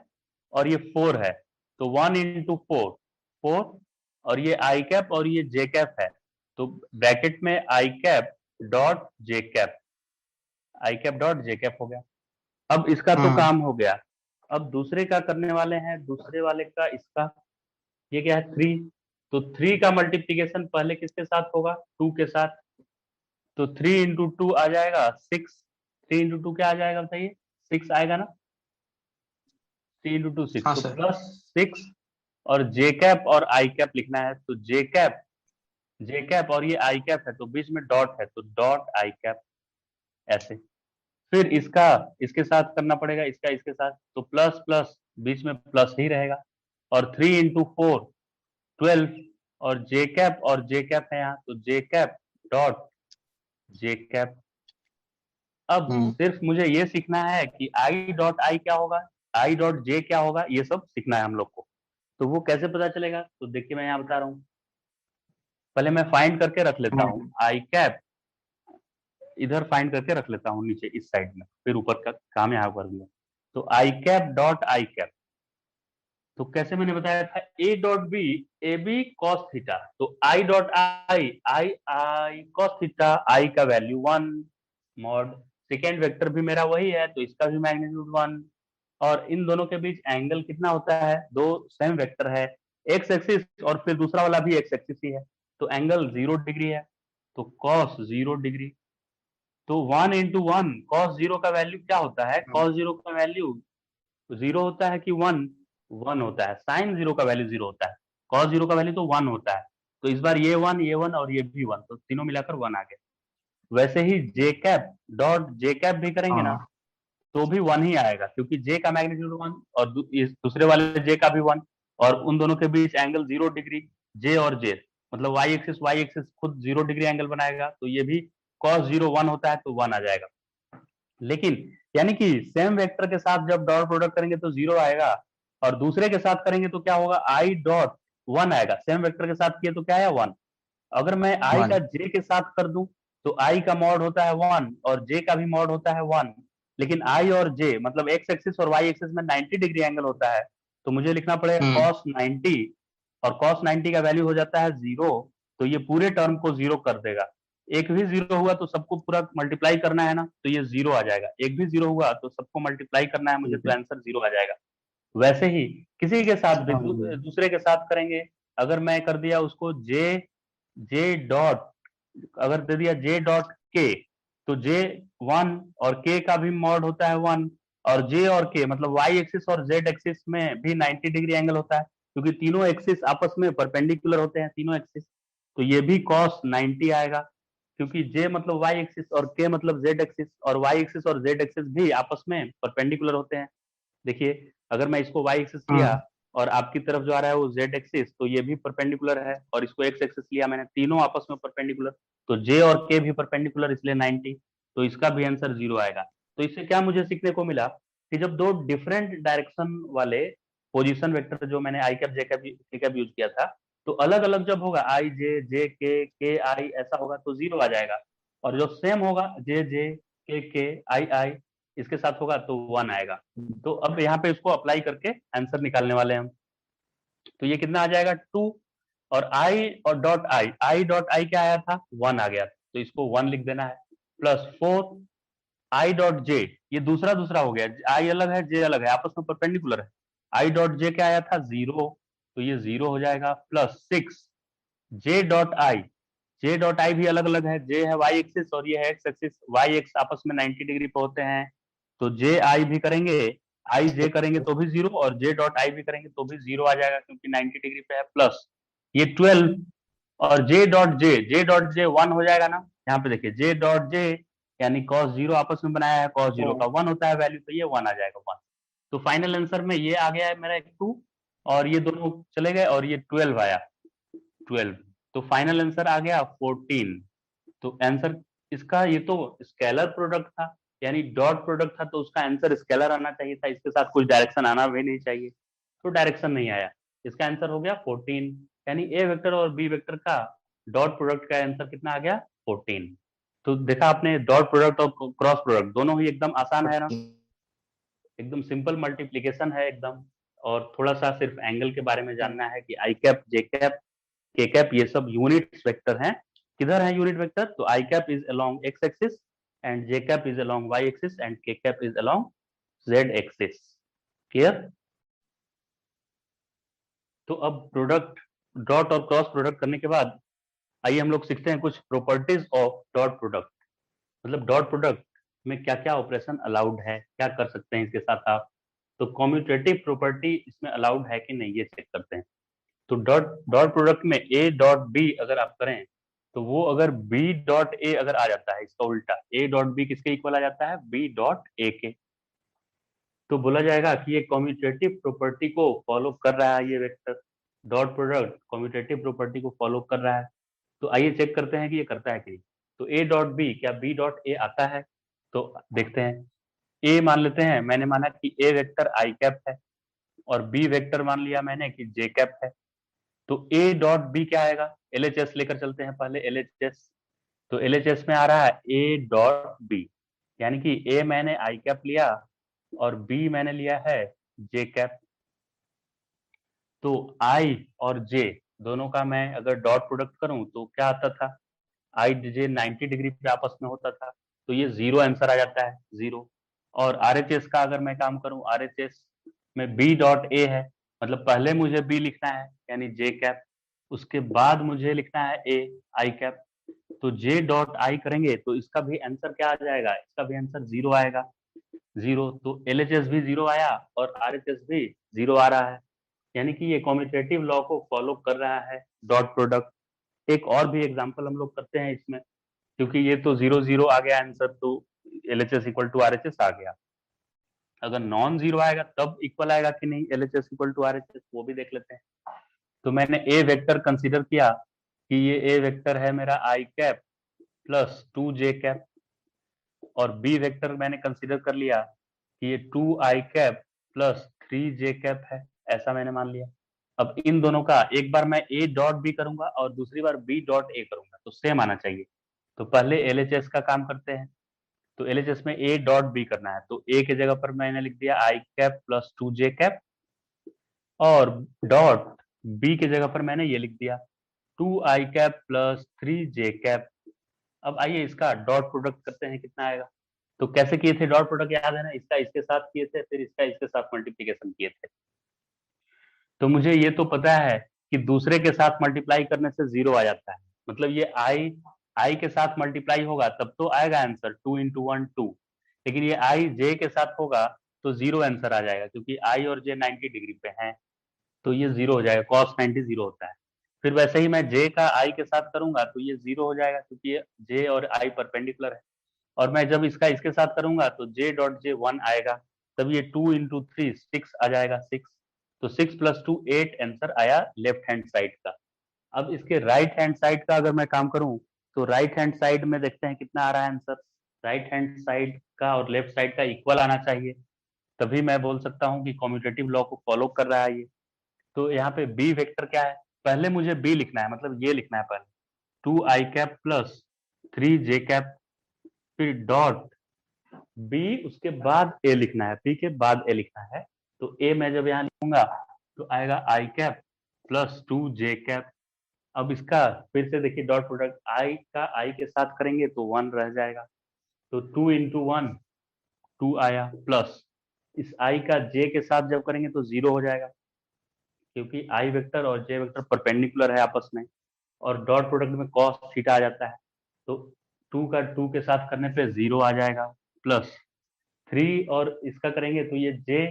और ये 4 है, तो 1 इंटू 4 4, और ये आई कैप और ये जे कैप है, तो ब्रैकेट में आई कैप डॉट जे कैप, आई कैप डॉट जे कैप हो गया। अब इसका तो काम हो गया, अब दूसरे का करने वाले हैं, दूसरे वाले का इसका, ये क्या है 3, तो 3 का मल्टीप्लीकेशन पहले किसके साथ होगा, 2 के साथ, तो 3 इंटू 2 आ जाएगा 6, 3 इंटू 2 क्या आ जाएगा बताइए, 6 आएगा ना, 3 इंटू 2 6, हाँ तो सर। प्लस 6, और जे कैप और आई कैप लिखना है, तो जे कैप और ये आई कैप है, तो बीच में डॉट है, तो डॉट आई कैप, ऐसे। फिर इसका इसके साथ करना पड़ेगा, इसका इसके साथ, तो प्लस प्लस बीच में प्लस ही रहेगा, और 3 इंटू 4 12, और जे कैप है यहाँ, तो जे कैप डॉट जे कैप। अब सिर्फ मुझे ये सीखना है कि आई डॉट आई क्या होगा, आई डॉट जे क्या होगा, ये सब सीखना है हम लोग को। तो वो कैसे पता चलेगा, तो देखिए मैं यहाँ बता रहा हूँ, पहले मैं फाइंड करके रख लेता हूँ आई कैप, इधर फाइंड करके रख लेता हूँ नीचे इस साइड में, फिर ऊपर का काम यहाँ कर दिया, तो I cap dot I cap, तो कैसे मैंने बताया था, A dot B, A B cos theta, तो I dot I I I cos theta, I का वैल्यू 1 मॉड, सेकेंड वेक्टर भी मेरा वही है तो इसका भी मैग्नीट्यूड 1, और इन दोनों के बीच एंगल कितना होता है, दो सेम वेक्टर है, एक्स एक्सिस और फिर दूसरा वाला भी एक्स एक्सिस ही है, तो एंगल 0 डिग्री है, तो कॉस 0 डिग्री, तो 1 इंटू 1 कॉस 0 का वैल्यू क्या होता है, कॉस 0 का वैल्यू 0 होता है कि 1 1 होता है, साइन 0 का वैल्यू 0 होता है, कॉस 0 का वैल्यू तो 1 होता है, तो इस बार ये 1 और ये भी 1, तो तीनों मिलाकर 1 आ गया। वैसे ही जे कैप डॉट जे कैप भी करेंगे ना, तो भी 1 ही आएगा, क्योंकि जे का मैग्नीट्यूड 1 और इस दूसरे वाले जे का भी 1, और उन दोनों के बीच एंगल 0 डिग्री, जे और जे, मतलब वाई एक्सिस खुद 0 डिग्री एंगल बनाएगा, तो ये भी कॉस 0 1 होता है, तो 1 आ जाएगा। लेकिन यानी कि सेम वेक्टर के साथ जब डॉट प्रोडक्ट करेंगे तो 0 आएगा, और दूसरे के साथ करेंगे तो क्या होगा, आई डॉट 1 आएगा, सेम वेक्टर के साथ किए तो क्या आया 1। अगर मैं आई का जे के साथ कर दूं तो आई का मॉड होता है 1 और जे का भी मॉड होता है 1, लेकिन आई और जे मतलब एक्स एक्सिस और वाई एक्सिस में 90 डिग्री एंगल होता है, तो मुझे लिखना पड़ेगा cos 90, और cos 90 का वैल्यू हो जाता है 0, तो ये पूरे टर्म को 0 कर देगा, एक भी 0 हुआ तो सबको पूरा मल्टीप्लाई करना है ना, तो ये 0 आ जाएगा, एक भी 0 हुआ तो सबको मल्टीप्लाई करना है मुझे, तो आंसर 0 आ जाएगा। वैसे ही किसी के साथ भी दूसरे के साथ करेंगे, अगर मैं कर दिया उसको जे जे डॉट, अगर दे दिया जे डॉट के, तो जे 1 और के का भी मॉड होता है 1, और जे और के मतलब वाई एक्सिस और जेड एक्सिस में भी 90 डिग्री एंगल होता है, क्योंकि तीनों एक्सिस आपस में परपेंडिकुलर होते हैं, तीनों एक्सिस, तो ये भी cos 90 आएगा, क्योंकि जे मतलब वाई एक्सिस और के मतलब जेड एक्सिस, और वाई एक्सिस और जेड एक्सिस भी आपस में परपेंडिकुलर होते हैं। देखिए अगर मैं इसको वाई एक्सिस लिया और आपकी तरफ जो आ रहा है वो जेड एक्सिस, तो ये भी परपेंडिकुलर है, और इसको एक्स एक्सिस लिया मैंने, तीनों आपस में परपेंडिकुलर, तो जे और के भी परपेंडिकुलर, इसलिए 90, तो इसका भी आंसर 0 आएगा। तो इससे क्या मुझे सीखने को मिला कि जब दो डिफरेंट डायरेक्शन वाले पोजीशन वेक्टर जो मैंने आई कैप जे कैप यूज किया था, तो अलग अलग जब होगा आई जे के आई ऐसा होगा तो 0 आ जाएगा, और जो सेम होगा जे के आई आई इसके साथ होगा तो 1 आएगा। तो अब यहाँ पे इसको अप्लाई करके आंसर निकालने वाले हैं हम, तो ये कितना आ जाएगा 2, और आई डॉट आई क्या आया था 1 आ गया, तो इसको 1 लिख देना है, प्लस 4 आई डॉट जे, ये दूसरा दूसरा हो गया, आई अलग है जे अलग है, आपस में परपेंडिकुलर है, आई डॉट जे क्या आया था 0, तो ये 0 हो जाएगा, plus 6 J dot I, J dot I भी अलग अलग है, जे है वाई एक्सिस और ये है एक्स एक्सिस, वाई एक्स आपस में 90 डिग्री पे होते हैं, तो जे आई भी करेंगे, आई जे करेंगे तो भी जीरो, और जे डॉट आई भी करेंगे तो भी जीरो आ जाएगा क्योंकि 90 डिग्री पे है, प्लस ये 12, और जे डॉट जे 1 हो जाएगा ना, यहाँ पे देखिए जे डॉट जे यानी कॉस जीरो आपस में बनाया है, कॉस जीरो का 1 होता है वैल्यू, तो ये 1 आ जाएगा 1। तो फाइनल आंसर में ये आ गया है मेरा एक 2, और ये दोनों चले गए और ये 12 आया, 12, तो फाइनल आंसर आ गया 14। तो आंसर इसका, ये तो स्केलर प्रोडक्ट था यानी डॉट प्रोडक्ट था, तो उसका आंसर स्केलर आना चाहिए था, इसके साथ कुछ डायरेक्शन आना भी नहीं चाहिए, तो डायरेक्शन नहीं आया, इसका आंसर हो गया 14, यानी ए वेक्टर और बी वेक्टर का डॉट प्रोडक्ट का आंसर कितना आ गया 14। तो देखा आपने, डॉट प्रोडक्ट और क्रॉस प्रोडक्ट दोनों ही एकदम आसान है ना, एकदम सिंपल मल्टीप्लीकेशन है एकदम, और थोड़ा सा सिर्फ एंगल के बारे में जानना है कि आई कैप, जे कैप, के कैप ये सब यूनिट वेक्टर हैं, किधर है यूनिट वेक्टर, तो I cap is along X axis and J cap is along Y axis and K cap is along Z axis. Clear? तो अब प्रोडक्ट, डॉट और क्रॉस प्रोडक्ट करने के बाद आइए हम लोग सीखते हैं कुछ प्रॉपर्टीज ऑफ डॉट प्रोडक्ट, मतलब डॉट प्रोडक्ट में क्या क्या ऑपरेशन अलाउड है, क्या कर सकते हैं इसके साथ आप, तो कॉम्यूटेटिव प्रॉपर्टी इसमें अलाउड है कि नहीं ये चेक करते हैं। तो डॉट डॉट प्रोडक्ट में ए डॉट बी अगर आप करें, तो वो अगर बी डॉट ए अगर आ जाता है, इसका उल्टा ए डॉट बी किसके इक्वल आ जाता है, बी डॉट ए के, तो बोला जाएगा कि ये कॉम्यूटेटिव प्रॉपर्टी को फॉलो कर रहा है, ये vector dot product commutative property को फॉलो कर रहा है। तो आइए चेक करते हैं कि ये करता है कि नहीं। तो ए डॉट बी, क्या बी डॉट ए आता है, तो देखते हैं। ए मान लेते हैं, मैंने माना कि ए वेक्टर आई कैप है, और बी वेक्टर मान लिया मैंने कि जे कैप है, तो ए डॉट बी क्या आएगा, एलएचएस लेकर चलते हैं पहले, एलएचएस, तो एलएचएस में आ रहा है ए डॉट बी, यानी कि ए मैंने आई कैप लिया और बी मैंने लिया है जे कैप, तो आई और जे दोनों का मैं अगर डॉट प्रोडक्ट करूं तो क्या आता था, आई जे 90 डिग्री पे आपस में होता था, तो ये जीरो आंसर आ जाता है, जीरो। और आरएचएस का अगर मैं काम करूं, आरएचएस में बी डॉट ए है, मतलब पहले मुझे बी लिखना है यानी जे कैप, उसके बाद मुझे लिखना है ए आई कैप, तो जे डॉट आई करेंगे तो इसका भी आंसर क्या आ जाएगा, इसका भी आंसर जीरो आएगा, जीरो, तो एलएचएस भी जीरो आया और आरएचएस भी जीरो आ रहा है, यानी कि ये कॉम्यूटेटिव लॉ को फॉलो कर रहा है डॉट प्रोडक्ट। एक और भी एग्जांपल हम लोग करते हैं इसमें, क्योंकि ये तो जीरो जीरो आ गया आंसर, तो एलएचएस इक्वल टू आरएचएस आ गया, अगर नॉन जीरो आएगा तब इक्वल आएगा कि नहीं एलएचएस इक्वल टू आरएचएस, वो भी देख लेते हैं। तो मैंने ए वेक्टर कंसीडर किया कि ये ए वेक्टर है मेरा आई कैप प्लस 2 जे कैप, और बी वेक्टर मैंने कंसीडर कर लिया कि ये 2 आई कैप प्लस 3 जे कैप है, ऐसा मैंने मान लिया। अब इन दोनों का एक बार मैं ए डॉट बी करूंगा और दूसरी बार बी डॉट ए करूंगा, तो सेम आना चाहिए। तो पहले एलएचएस का काम करते हैं, तो एलएचएस में ए डॉट बी करना है, तो ए की जगह पर मैंने लिख दिया I cap plus 2 J cap, और डॉट बी की जगह पर मैंने ये लिख दिया 2 आई कैप प्लस 3 जे कैप। अब आइए इसका डॉट प्रोडक्ट करते हैं, कितना आएगा, तो कैसे किए थे डॉट प्रोडक्ट याद है ना, इसका इसके साथ किए थे, फिर इसका इसके साथ मल्टीप्लीकेशन किए थे, तो मुझे ये तो पता है कि दूसरे के साथ मल्टीप्लाई करने से जीरो आ जाता है, मतलब ये आई आई के साथ मल्टीप्लाई होगा तब तो आएगा आंसर 2 × 1 2, लेकिन ये आई जे के साथ होगा तो जीरो आंसर आ जाएगा, क्योंकि आई और जे 90 डिग्री पे हैं, तो ये जीरो हो जाएगा, कॉस 90 जीरो होता है। फिर वैसे ही मैं जे का आई के साथ करूंगा तो ये जीरो हो जाएगा, क्योंकि ये जे और आई परपेंडिकुलर है, और मैं जब इसका इसके साथ करूंगा तो जे डॉट जे 1 आएगा, तब ये 2 × 3 6 आ जाएगा, 6, तो 6 + 2 8 आंसर आया लेफ्ट हैंड साइड का। अब इसके राइट हैंड साइड का अगर मैं काम करूं, तो राइट हैंड साइड में देखते हैं कितना आ रहा है आंसर, राइट हैंड साइड का और लेफ्ट साइड का इक्वल आना चाहिए, तभी मैं बोल सकता हूं कि कॉम्यूटेटिव लॉ को फॉलो कर रहा है ये। तो यहाँ पे बी वेक्टर क्या है, पहले मुझे बी लिखना है, मतलब ये लिखना है पहले 2 आई कैप प्लस 3 जे कैप, फिर डॉट बी, उसके बाद ए लिखना है, बी के बाद ए लिखना है, तो ए मैं जब यहाँ लिखूंगा तो आएगा आई कैप प्लस 2 जे कैप। अब इसका फिर से देखिए डॉट प्रोडक्ट, आई का आई के साथ करेंगे तो 1 रह जाएगा, तो 2 × 1 2 आया, प्लस इस आई का जे के साथ जब करेंगे तो जीरो हो जाएगा, क्योंकि आई वेक्टर और जे वेक्टर परपेंडिकुलर है आपस में, और डॉट प्रोडक्ट में कॉस थीटा आ जाता है, तो 2 का 2 के साथ करने पे 0 आ जाएगा, प्लस 3 और इसका करेंगे तो ये जे,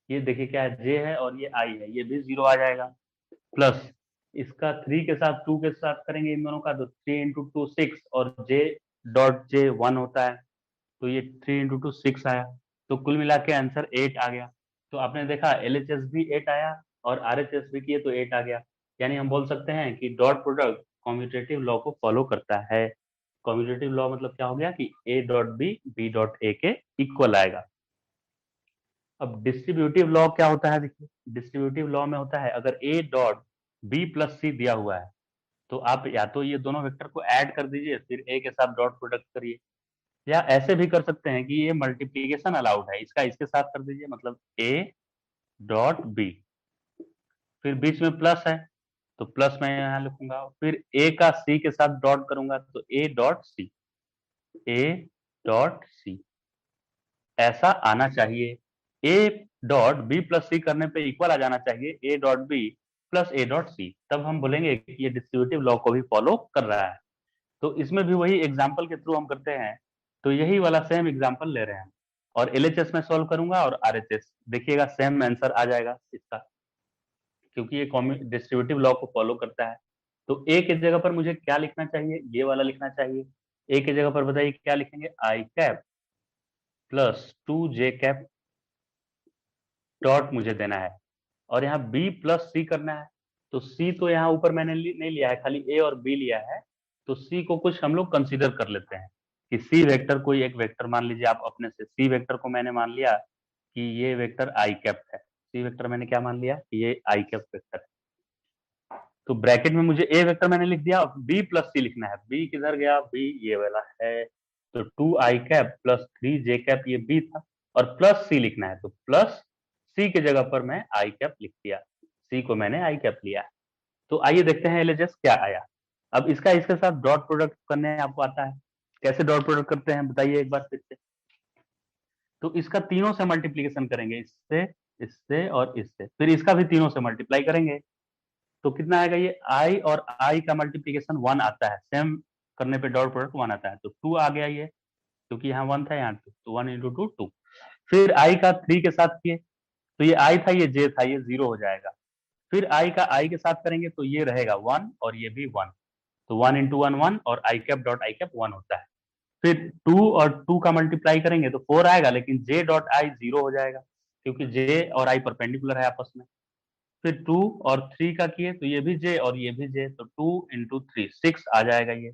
ये देखिए क्या है, जे है और ये आई है, ये भी 0 आ जाएगा, प्लस इसका 3 के साथ 2 के साथ करेंगे इन दोनों का, तो 3 इंटू 2 6 और जे डॉट जे 1 होता है, तो ये 3 इंटू 2 6 आया, तो कुल मिला के आंसर 8 आ गया। तो आपने देखा एलएचएस भी 8 आया और आरएचएस भी किए तो 8 आ गया। यानी हम बोल सकते हैं कि डॉट प्रोडक्ट कॉम्यूटेटिव लॉ को फॉलो करता है। कॉम्यूटेटिव लॉ मतलब क्या हो गया कि A dot B dot A के इक्वल आएगा। अब डिस्ट्रीब्यूटिव लॉ क्या होता है, देखिए डिस्ट्रीब्यूटिव लॉ में होता है अगर ए डॉट बी प्लस सी दिया हुआ है तो आप या तो ये दोनों वेक्टर को ऐड कर दीजिए फिर ए के साथ डॉट प्रोडक्ट करिए, या ऐसे भी कर सकते हैं कि ये मल्टीप्लीकेशन अलाउड है, इसका इसके साथ कर दीजिए, मतलब ए डॉट बी, फिर बीच में प्लस है तो प्लस मैं यहाँ लिखूंगा, फिर ए का सी के साथ डॉट करूंगा तो ए डॉट सी, ए डॉट सी ऐसा आना चाहिए। A dot B plus C करने पे इक्वल आ जाना चाहिए A dot B plus A dot C, तब हम बोलेंगे कि ये डिस्ट्रीब्यूटिव लॉ को भी फॉलो कर रहा है। तो इसमें भी वही एग्जाम्पल के थ्रू हम करते हैं, तो यही वाला सेम एग्जाम्पल ले रहे हैं और एलएचएस में सॉल्व करूंगा और आरएचएस देखिएगा सेम आंसर आ जाएगा इसका, क्योंकि ये डिस्ट्रीब्यूटिव लॉ को फॉलो करता है। तो ए की जगह पर मुझे क्या लिखना चाहिए, ये वाला लिखना चाहिए। ए की जगह पर बताइए क्या लिखेंगे, आई कैप प्लस 2 जे कैप डॉट मुझे देना है, और यहाँ बी प्लस सी करना है, तो सी तो यहाँ ऊपर मैंने नहीं लिया है, खाली ए और बी लिया है, तो सी को कुछ हम लोग कंसीडर कर लेते हैं कि सी वेक्टर कोई एक वेक्टर मान लीजिए आप अपने से, सी वेक्टर को मैंने मान लिया कि ये वेक्टर आई कैप है, सी वेक्टर मैंने क्या मान लिया कि ये आई कैप वेक्टर है, तो ब्रैकेट में मुझे ए वेक्टर मैंने लिख दिया, बी प्लस सी लिखना है, बी किधर गया, बी ये वाला है, तो 2 आई कैप प्लस 3 जे कैप ये बी था, और प्लस सी लिखना है, तो प्लस सी की जगह पर मैं आई कैप लिख दिया, सी को मैंने आई कैप लिया। तो आइए देखते हैं एलएचएस क्या आया। अब इसका इसके साथ डॉट प्रोडक्ट करने आपको आता है, कैसे डॉट प्रोडक्ट करते हैं बताइए एक बार फिर से। तो इसका तीनों से मल्टीप्लीकेशन करेंगे, इससे इससे और इससे, फिर इसका भी तीनों से मल्टीप्लाई करेंगे, तो कितना आएगा, ये आई और आई का मल्टीप्लीकेशन 1 आता है, सेम करने पे डॉट प्रोडक्ट 1 आता है, तो 2 आ गया ये, क्योंकि यहाँ 1 था यहाँ 2, तो 1 इंटू 2 2, फिर आई का 3 के साथ किए तो ये आई था ये जे था, ये 0 हो जाएगा, फिर आई का आई के साथ करेंगे तो ये रहेगा 1 और ये भी 1, तो 1 इंटू 1 1 और आई कैप डॉट आई कैप 1 होता है, फिर 2 और 2 का मल्टीप्लाई करेंगे तो 4 आएगा, लेकिन जे डॉट आई 0 हो जाएगा क्योंकि जे और आई परपेंडिकुलर है आपस में, फिर 2 और 3 का किए तो ये भी जे और ये भी जे, तो 2 इंटू 3 6 आ जाएगा, ये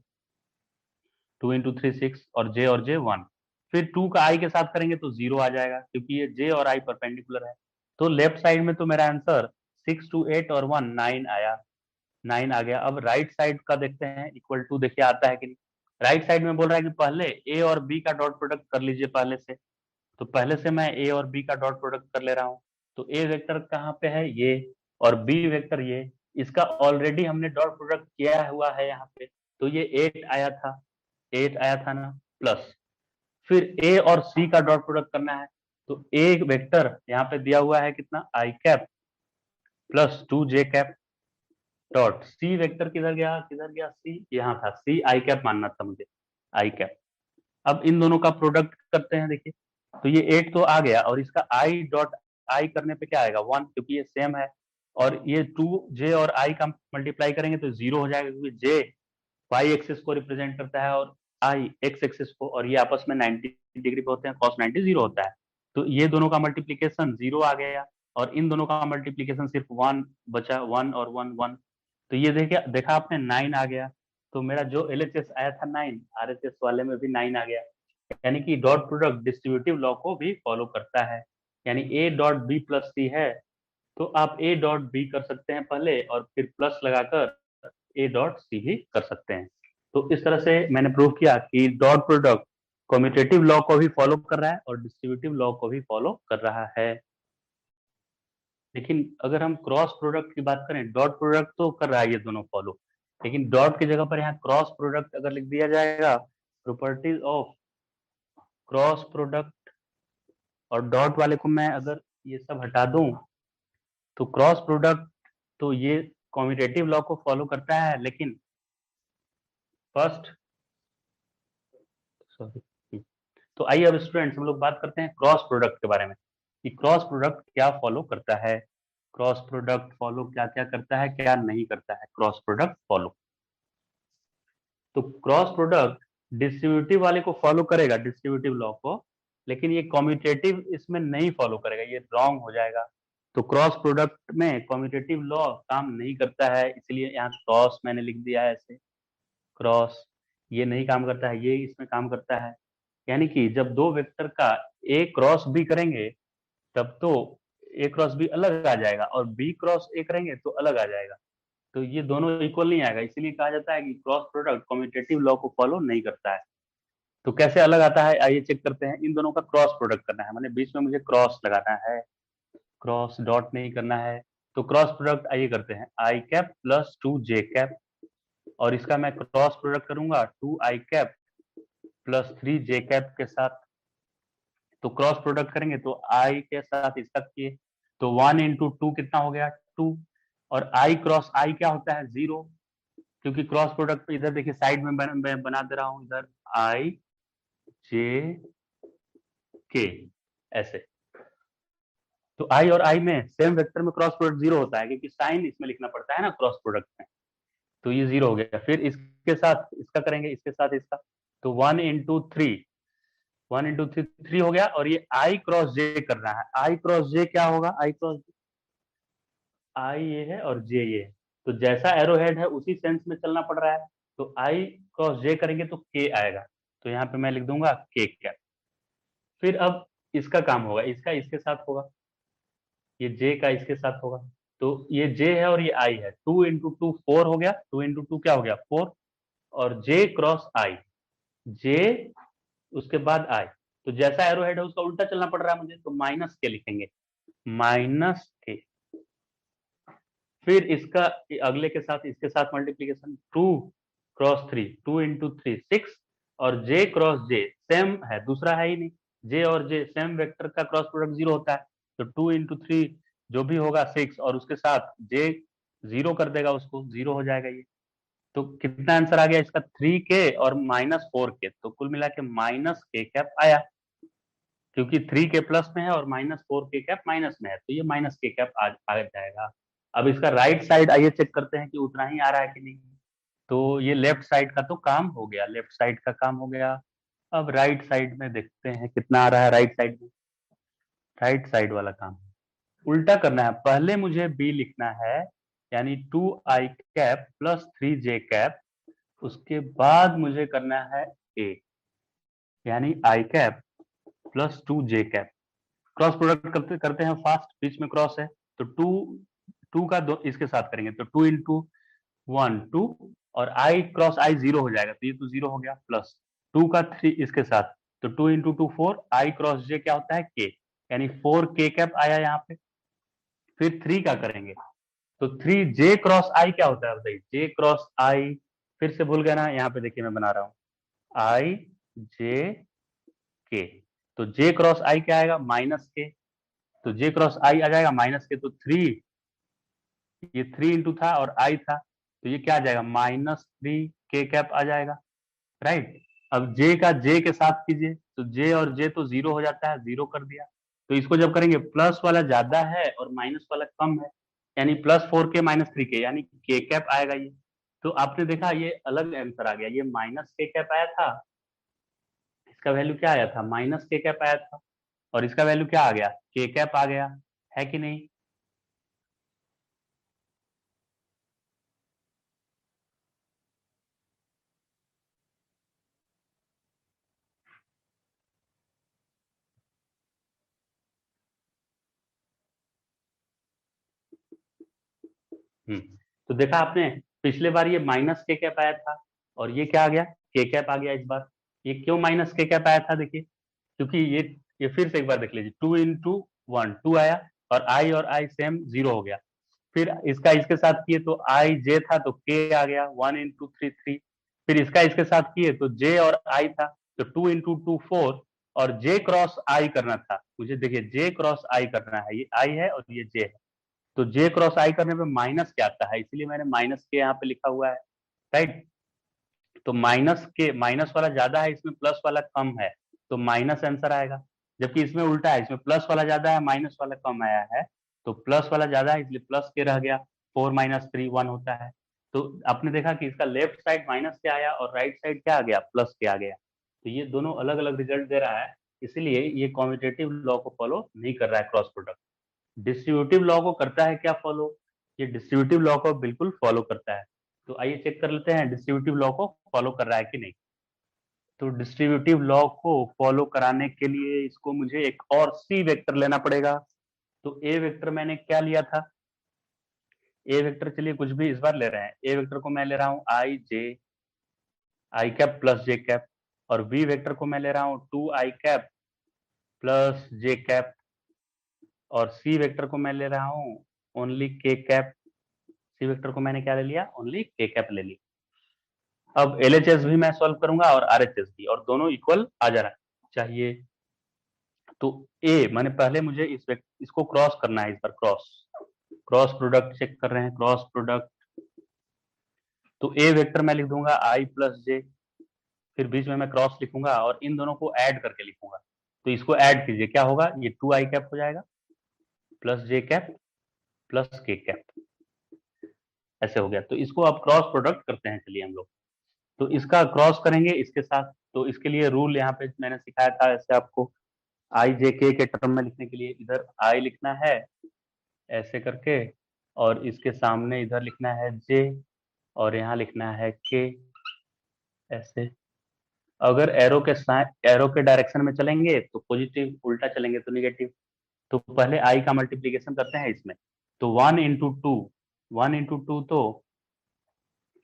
2 इंटू 3 6 और जे 1, फिर 2 का आई के साथ करेंगे तो 0 आ जाएगा क्योंकि ये जे और आई परपेंडिकुलर है, तो लेफ्ट साइड में तो मेरा आंसर 6 2 8 और 1 9 आया, 9 आ गया। अब राइट साइड का देखते हैं, इक्वल टू देखिए आता है कि नहीं, राइट साइड में बोल रहा है कि पहले ए और बी का डॉट प्रोडक्ट कर लीजिए पहले से, तो पहले से मैं ए और बी का डॉट प्रोडक्ट कर ले रहा हूँ, तो ए वेक्टर कहाँ पे है ये, और बी वेक्टर ये, इसका ऑलरेडी हमने डॉट प्रोडक्ट किया हुआ है यहाँ पे, तो ये 8 आया था, 8 आया था ना, प्लस फिर ए और सी का डॉट प्रोडक्ट करना है, तो ए वेक्टर यहाँ पे दिया हुआ है कितना, आई कैप प्लस 2 जे कैप डॉट सी वेक्टर किधर गया सी, यहाँ था, सी आई कैप मानना था मुझे, आई कैप। अब इन दोनों का प्रोडक्ट करते हैं, देखिए तो ये 8 तो आ गया और इसका आई डॉट आई करने पे क्या आएगा 1, क्योंकि ये सेम है, और ये 2 जे और आई का मल्टीप्लाई करेंगे तो 0 हो जाएगा, क्योंकि जे वाई एक्सिस को रिप्रेजेंट करता है और आई एक्स एक्सिस को, और ये आपस में 90 डिग्री पे होते हैं, cos 90 0 होता है, तो ये दोनों का मल्टीप्लीकेशन 0 आ गया, और इन दोनों का मल्टीप्लीकेशन सिर्फ 1 बचा, 1 और 1 1, तो ये देखा आपने 9 आ गया, तो मेरा जो एलएचएस आया था 9, आरएचएस वाले में भी 9 आ गया, यानी कि डॉट प्रोडक्ट डिस्ट्रीब्यूटिव लॉ को भी फॉलो करता है, यानी ए डॉट बी प्लस सी है तो आप ए डॉट बी कर सकते हैं पहले और फिर प्लस लगाकर ए डॉट सी भी कर सकते हैं। तो इस तरह से मैंने प्रूव किया कि डॉट प्रोडक्ट कम्यूटेटिव लॉ को भी फॉलो कर रहा है और डिस्ट्रीब्यूटिव लॉ को भी फॉलो कर रहा है। लेकिन अगर हम क्रॉस प्रोडक्ट की बात करें, डॉट प्रोडक्ट तो कर रहा है ये दोनों फॉलो, लेकिन डॉट की जगह पर यहाँ क्रॉस प्रोडक्ट अगर लिख दिया जाएगा, प्रॉपर्टीज ऑफ क्रॉस प्रोडक्ट, और डॉट वाले को मैं अगर ये सब हटा दूं तो क्रॉस प्रोडक्ट तो ये कम्यूटेटिव लॉ को फॉलो करता है, लेकिन फर्स्ट सॉरी। तो आइए अब स्टूडेंट्स हम लोग बात करते हैं क्रॉस प्रोडक्ट के बारे में कि क्रॉस प्रोडक्ट क्या फॉलो करता है, क्रॉस प्रोडक्ट फॉलो क्या क्या करता है, क्या नहीं करता है क्रॉस प्रोडक्ट फॉलो। तो क्रॉस प्रोडक्ट डिस्ट्रीब्यूटिव वाले को फॉलो करेगा, डिस्ट्रीब्यूटिव लॉ को, लेकिन ये कॉम्यूटेटिव इसमें नहीं फॉलो करेगा, ये रॉन्ग हो जाएगा। तो क्रॉस प्रोडक्ट में कॉम्यूटेटिव लॉ काम नहीं करता है, इसलिए यहाँ क्रॉस मैंने लिख दिया है ऐसे, क्रॉस ये नहीं काम करता है, ये इसमें काम करता है। यानी कि जब दो वेक्टर का ए क्रॉस बी करेंगे तब तो ए क्रॉस बी अलग आ जाएगा और बी क्रॉस ए करेंगे तो अलग आ जाएगा, तो ये दोनों इक्वल नहीं आएगा, इसीलिए कहा जाता है कि क्रॉस प्रोडक्ट कम्यूटेटिव लॉ को फॉलो नहीं करता है। तो कैसे अलग आता है आइए चेक करते हैं। इन दोनों का क्रॉस प्रोडक्ट करना है, माने बीच में मुझे क्रॉस लगाना है, क्रॉस डॉट नहीं करना है। तो क्रॉस प्रोडक्ट आइए करते हैं, आई कैप प्लस 2 जे कैप, और इसका मैं क्रॉस प्रोडक्ट करूंगा 2 आई कैप प्लस 3 जे कैप के साथ। तो क्रॉस प्रोडक्ट करेंगे तो आई के साथ इसका किए तो 1 × 2 कितना हो गया 2, और आई क्रॉस आई क्या होता है 0, क्योंकि क्रॉस प्रोडक्ट इधर देखिए साइड में बना दे रहा हूं, इधर आई जे के ऐसे। तो आई और आई में सेम वेक्टर में क्रॉस प्रोडक्ट 0 होता है, क्योंकि साइन इसमें लिखना पड़ता है ना क्रॉस प्रोडक्ट में, तो ये 0 हो गया। फिर इसके साथ इसका करेंगे, इसके साथ इसका, तो 1 × 3, 1 × 3 3 हो गया, और ये आई क्रॉस जे करना है। आई क्रॉस जे क्या होगा, आई क्रॉस आई ये है और जे ये है, तो जैसा एरो हेड है उसी सेंस में चलना पड़ रहा है। तो आई क्रॉस जे करेंगे तो के आएगा, तो यहाँ पे मैं लिख दूंगा के कैप। फिर अब इसका काम होगा, इसका इसके साथ होगा, ये जे का इसके साथ होगा, तो ये जे है और ये आई है, 2 × 2 4 हो गया, 2 × 2 क्या हो गया 4, और जे क्रॉस आई, जे उसके बाद आई, तो जैसा एरो हेड है उसका उल्टा चलना पड़ रहा है मुझे, तो माइनस के लिखेंगे, माइनस के। फिर इसका अगले के साथ इसके साथ मल्टीप्लीकेशन 2 × 3, 2 × 3 6, और जे क्रॉस जे सेम है, दूसरा है ही नहीं, जे और जे सेम वेक्टर का क्रॉस प्रोडक्ट 0 होता है, तो 2 × 3 जो भी होगा 6, और उसके साथ जे 0 कर देगा, उसको 0 हो जाएगा ये। तो कितना आंसर आ गया इसका 3 के और -4 के, तो कुल मिला के -के कैप आया, क्योंकि 3 के प्लस में है और -4 के कैप माइनस में है, तो ये -के कैप आ जाएगा। अब इसका राइट साइड आइए चेक करते हैं कि उतना ही आ रहा है कि नहीं। तो ये लेफ्ट साइड का तो काम हो गया, लेफ्ट साइड का काम हो गया। अब राइट साइड में देखते हैं कितना आ रहा है राइट साइड में। राइट साइड वाला काम उल्टा करना है, पहले मुझे बी लिखना है, यानी 2 आई कैप प्लस 3 जे कैप, उसके बाद मुझे करना है ए, यानी आई कैप प्लस 2 जे कैप। क्रॉस प्रोडक्ट करते करते हैं फास्ट, बीच में क्रॉस है, तो 2 का दो इसके साथ करेंगे, तो 2 × 1 2, और आई क्रॉस आई 0 हो जाएगा, तो ये तो 0 हो गया, प्लस 2 का 3 इसके साथ, तो 2 × 2 4, आई क्रॉस जे क्या होता है के, यानी 4 के कैप आया यहाँ पे। फिर 3 का करेंगे, तो 3 जे क्रॉस आई क्या होता है बताइए, जे क्रॉस आई, फिर से भूल गया ना, यहाँ पे देखिए मैं बना रहा हूँ आई जे के, तो जे क्रॉस आई क्या आएगा -के, तो जे क्रॉस आई आ जाएगा -के, तो 3, ये 3 × था और आई था, तो ये क्या आ जाएगा -3 के कैप आ जाएगा, राइट। अब जे का जे के साथ कीजिए, तो जे और जे तो 0 हो जाता है, 0 कर दिया, तो इसको जब करेंगे प्लस वाला ज्यादा है और माइनस वाला कम है, यानी +4 के -3 के, यानी के कैप आएगा ये। तो आपने देखा ये अलग आंसर आ गया, ये -के कैप आया था, इसका वैल्यू क्या आया था -के कैप आया था, और इसका वैल्यू क्या आ गया के कैप आ गया, है कि नहीं। तो देखा आपने, पिछले बार ये -के कैप आया था और ये क्या आ गया के कैप आ गया इस बार। ये क्यों -के कैप आया था देखिए, क्योंकि ये फिर से एक बार देख लीजिए, 2 × 1 2 आया, और आई सेम 0 हो गया। फिर इसका इसके साथ किए तो आई जे था तो के आ गया, 1 × 3 3। फिर इसका इसके साथ किए तो जे और आई था, तो 2 × 2 4, और जे क्रॉस आई करना था मुझे, देखिए जे क्रॉस आई करना है, ये आई है और ये जे है, तो जे क्रॉस आई करने पे माइनस क्या आता है, इसलिए मैंने -के यहाँ पे लिखा हुआ है, राइट। तो माइनस वाला ज्यादा है, इसमें प्लस वाला कम है, तो माइनस आंसर आएगा। जबकि इसमें उल्टा है, इसमें प्लस वाला ज्यादा है, माइनस वाला कम आया है, तो प्लस वाला ज्यादा है इसलिए प्लस के रह गया। 4 माइनस 3 1 होता है। तो आपने देखा कि इसका लेफ्ट साइड माइनस के आया और राइट साइड क्या आ गया, प्लस के आ गया। तो ये दोनों अलग अलग रिजल्ट दे रहा है, इसीलिए ये कॉम्यूटेटिव लॉ को फॉलो नहीं कर रहा है क्रॉस प्रोडक्ट। डिस्ट्रीब्यूटिव लॉ को करता है क्या फॉलो, ये डिस्ट्रीब्यूटिव लॉ को बिल्कुल फॉलो करता है। तो आइए चेक कर लेते हैं डिस्ट्रीब्यूटिव लॉ को फॉलो कर रहा है कि नहीं। तो डिस्ट्रीब्यूटिव लॉ को फॉलो कराने के लिए इसको मुझे एक और सी वेक्टर लेना पड़ेगा। तो ए वेक्टर मैंने क्या लिया था, ए वेक्टर चलिए कुछ भी इस बार ले रहे हैं। ए वेक्टर को मैं ले रहा हूँ आई कैप प्लस जे कैप, और बी वेक्टर को मैं ले रहा हूँ 2 आई कैप प्लस जे कैप, और सी वेक्टर को मैं ले रहा हूँ ओनली के कैप। सी वेक्टर को मैंने क्या ले लिया, ओनली के कैप ले ली। अब एलएचएस भी मैं सॉल्व करूंगा और आरएचएस भी, और दोनों इक्वल आ जाना चाहिए। तो ए माने पहले मुझे इसको क्रॉस करना है, इस बार क्रॉस प्रोडक्ट चेक कर रहे हैं, क्रॉस प्रोडक्ट। तो ए वेक्टर मैं लिख दूंगा आई प्लस जे, फिर बीच में मैं क्रॉस लिखूंगा और इन दोनों को ऐड करके लिखूंगा। तो इसको ऐड कीजिए, क्या होगा, ये 2 आई कैप हो जाएगा प्लस जे कैप प्लस के कैप, ऐसे हो गया। तो इसको अब क्रॉस प्रोडक्ट करते हैं, चलिए हम लोग। तो इसका क्रॉस करेंगे इसके साथ। तो इसके लिए रूल यहाँ पे मैंने सिखाया था ऐसे आपको, आई जे के टर्म में लिखने के लिए इधर आई लिखना है ऐसे करके, और इसके सामने इधर लिखना है जे, और यहाँ लिखना है के, ऐसे। अगर एरो के डायरेक्शन में चलेंगे तो पॉजिटिव, उल्टा चलेंगे तो निगेटिव। तो पहले आई का मल्टीप्लीकेशन करते हैं इसमें। तो 1 इंटू टू तो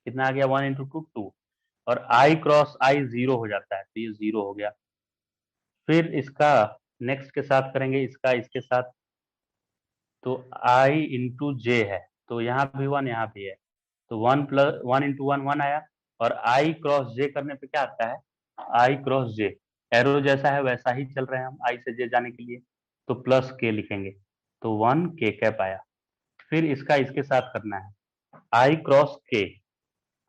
कितना आ गया, 1 इंटू टू, और आई क्रॉस आई 0 हो जाता है, तो ये 0 हो गया। फिर इसका नेक्स्ट के साथ करेंगे, इसका इसके साथ। तो आई इंटू जे है, तो यहाँ भी 1 यहाँ भी है, तो 1 इंटू 1 आया। और आई क्रॉस जे करने पे क्या आता है, आई क्रॉस जे, एरो जैसा है वैसा ही चल रहे हैं हम आई से जे जाने के लिए, तो प्लस के लिखेंगे, तो 1 के कैप आया। फिर इसका इसके साथ करना है, आई क्रॉस के,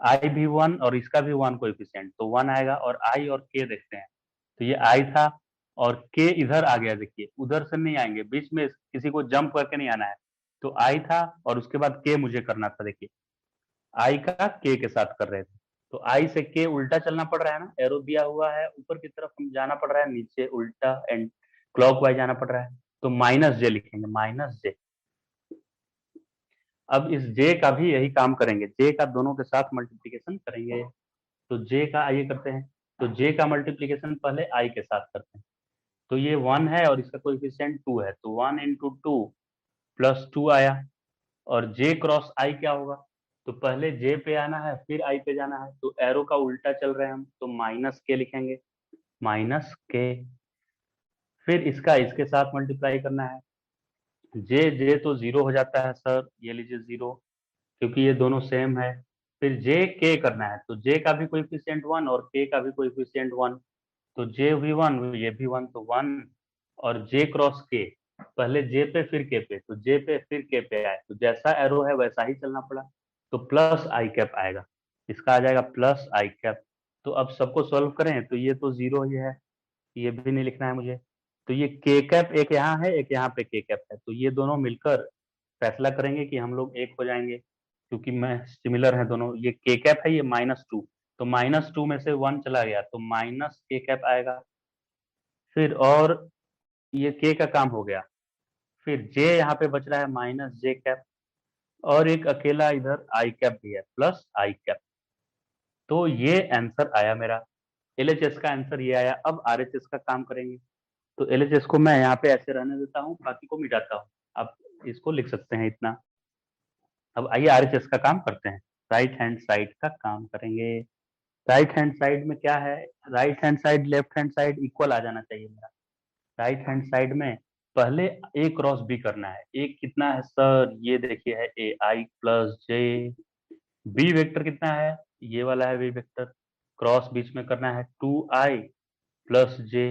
आई भी 1 और इसका भी 1 कोएफिशिएंट, तो 1 आएगा। और आई और के देखते हैं, तो ये आई था और के इधर आ गया, देखिए उधर से नहीं आएंगे, बीच में किसी को जंप करके नहीं आना है। तो आई था और उसके बाद के मुझे करना था, देखिए आई का के साथ कर रहे थे। तो आई से के उल्टा चलना पड़ रहा है ना, एरो दिया हुआ है ऊपर की तरफ, हम जाना पड़ रहा है नीचे उल्टा एंड क्लॉकवाइज जाना पड़ रहा है। तो माइनस जे लिखेंगे, माइनस जे। अब इस जे का भी यही काम करेंगे, जे का दोनों के साथ मल्टीप्लीकेशन करेंगे। तो जे का आइए करते हैं। तो जे का मल्टीप्लीकेशन पहले आई के साथ करते हैं। तो ये 1 है और इसका कोएफिशिएंट 2 है, तो 1 इंटू 2 प्लस 2 आया। और जे क्रॉस आई क्या होगा, तो पहले जे पे आना है फिर आई पे जाना है, तो एरो का उल्टा चल रहे हैं हम, तो माइनस के लिखेंगे, माइनस के। फिर इसका इसके साथ मल्टीप्लाई करना है, जे जे तो 0 हो जाता है सर, ये लीजिए 0, क्योंकि ये दोनों सेम है। फिर जे के करना है, तो जे का भी कोएफिशिएंट 1 और के का भी कोएफिशिएंट 1, तो जे भी 1 ये भी 1, तो 1। और जे क्रॉस के, पहले जे पे फिर के पे, तो जे पे फिर के पे आए, तो जैसा एरो है वैसा ही चलना पड़ा, तो प्लस आई कैप आएगा, इसका आ जाएगा प्लस आई कैप। तो अब सबको सॉल्व करें, तो ये तो 0 ही है, ये भी नहीं लिखना है मुझे। तो ये के कैप एक यहाँ है, एक यहाँ पे के कैप है, तो ये दोनों मिलकर फैसला करेंगे कि हम लोग एक हो जाएंगे, क्योंकि मैं सिमिलर है दोनों। ये के कैप है, ये -2, तो -2 में से 1 चला गया, तो माइनस के कैप आएगा। फिर और ये के का काम हो गया, फिर जे यहाँ पे बच रहा है माइनस जे कैप, और एक अकेला इधर आई कैप भी है, प्लस आई कैप। तो ये आंसर आया मेरा, एलएचएस का आंसर ये आया। अब आरएचएस का काम करेंगे। तो एलएचएस को मैं यहाँ पे ऐसे रहने देता हूँ, बाकी को मिटाता हूँ, आप इसको लिख सकते हैं इतना। अब आइए आरएचएस का काम करते हैं, राइट हैंड साइड का काम करेंगे। राइट हैंड साइड में क्या है, right hand side left hand side equal आ जाना चाहिए मेरा। राइट हैंड साइड में पहले ए क्रॉस बी करना है। ए कितना है सर, ये देखिए है ए आई प्लस जे। बी वेक्टर कितना है, ये वाला है बी वेक्टर, क्रॉस बीच में करना है 2i प्लस जे।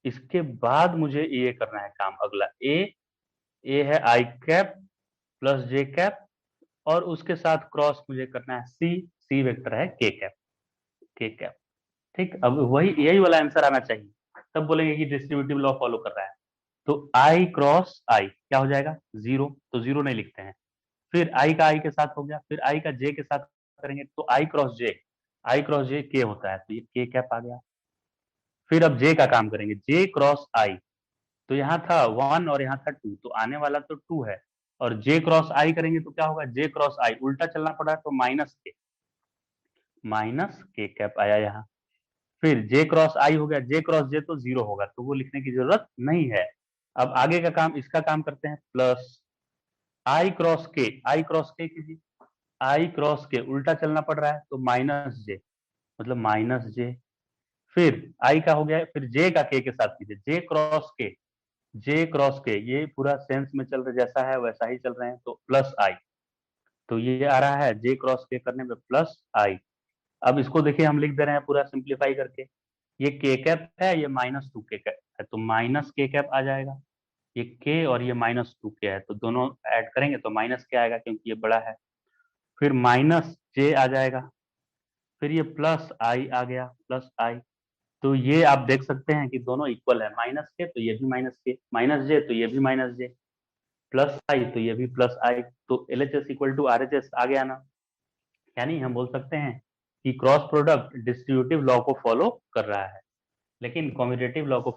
इसके बाद मुझे ये करना है काम अगला, ए है आई कैप प्लस जे कैप, और उसके साथ क्रॉस मुझे करना है सी, सी वेक्टर है के कैप। के कैप। ठीक, अब वही यही वाला आंसर आना चाहिए, तब बोलेंगे कि डिस्ट्रीब्यूटिव लॉ फॉलो कर रहा है। तो आई क्रॉस आई क्या हो जाएगा, 0, तो 0 नहीं लिखते हैं। फिर आई का आई के साथ हो गया, फिर आई का जे के साथ करेंगे तो आई क्रॉस जे, आई क्रॉस जे के होता है, तो ये के कैप आ गया। फिर अब जे का काम करेंगे, जे क्रॉस आई, तो यहाँ था 1 और यहाँ था 2, तो आने वाला तो 2 है, और जे क्रॉस आई करेंगे तो क्या होगा, जे क्रॉस आई उल्टा चलना पड़ा तो माइनस के कैप आया यहाँ। फिर जे क्रॉस आई हो गया, जे क्रॉस जे तो 0 होगा, तो वो लिखने की जरूरत नहीं है। अब आगे का काम, इसका काम करते हैं, प्लस आई क्रॉस के, आई क्रॉस के कीजिए, आई क्रॉस के उल्टा चलना पड़ रहा है तो माइनस जे, मतलब माइनस जे। फिर आई का हो गया, फिर जे का के साथ कीजिए, जे क्रॉस के, जे क्रॉस के, ये पूरा सेंस में चल रहा, जैसा है वैसा ही चल रहे हैं, तो प्लस आई, तो ये आ रहा है जे क्रॉस के करने में प्लस आई। अब इसको देखिए हम लिख दे रहे हैं पूरा सिंप्लीफाई करके, ये के कैप है, ये -2 के कैप है, तो माइनस के कैप आ जाएगा। ये के और ये -2 के है, तो दोनों ऐड करेंगे तो माइनस के आएगा क्योंकि ये बड़ा है। फिर माइनस जे आ जाएगा, फिर ये प्लस आई आ गया, प्लस आई। तो ये आप देख सकते हैं कि दोनों इक्वल है, माइनस के तो ये भी माइनस के, माइनस जे तो ये भी माइनस जे, प्लस आई तो ये भी प्लस आई, तो LHS इक्वल टू RHS आ गया ना। यानी हम बोल सकते हैं कि क्रॉस प्रोडक्ट डिस्ट्रीब्यूटिव लॉ को फॉलो कर रहा है, लेकिन कम्यूटेटिव लॉ को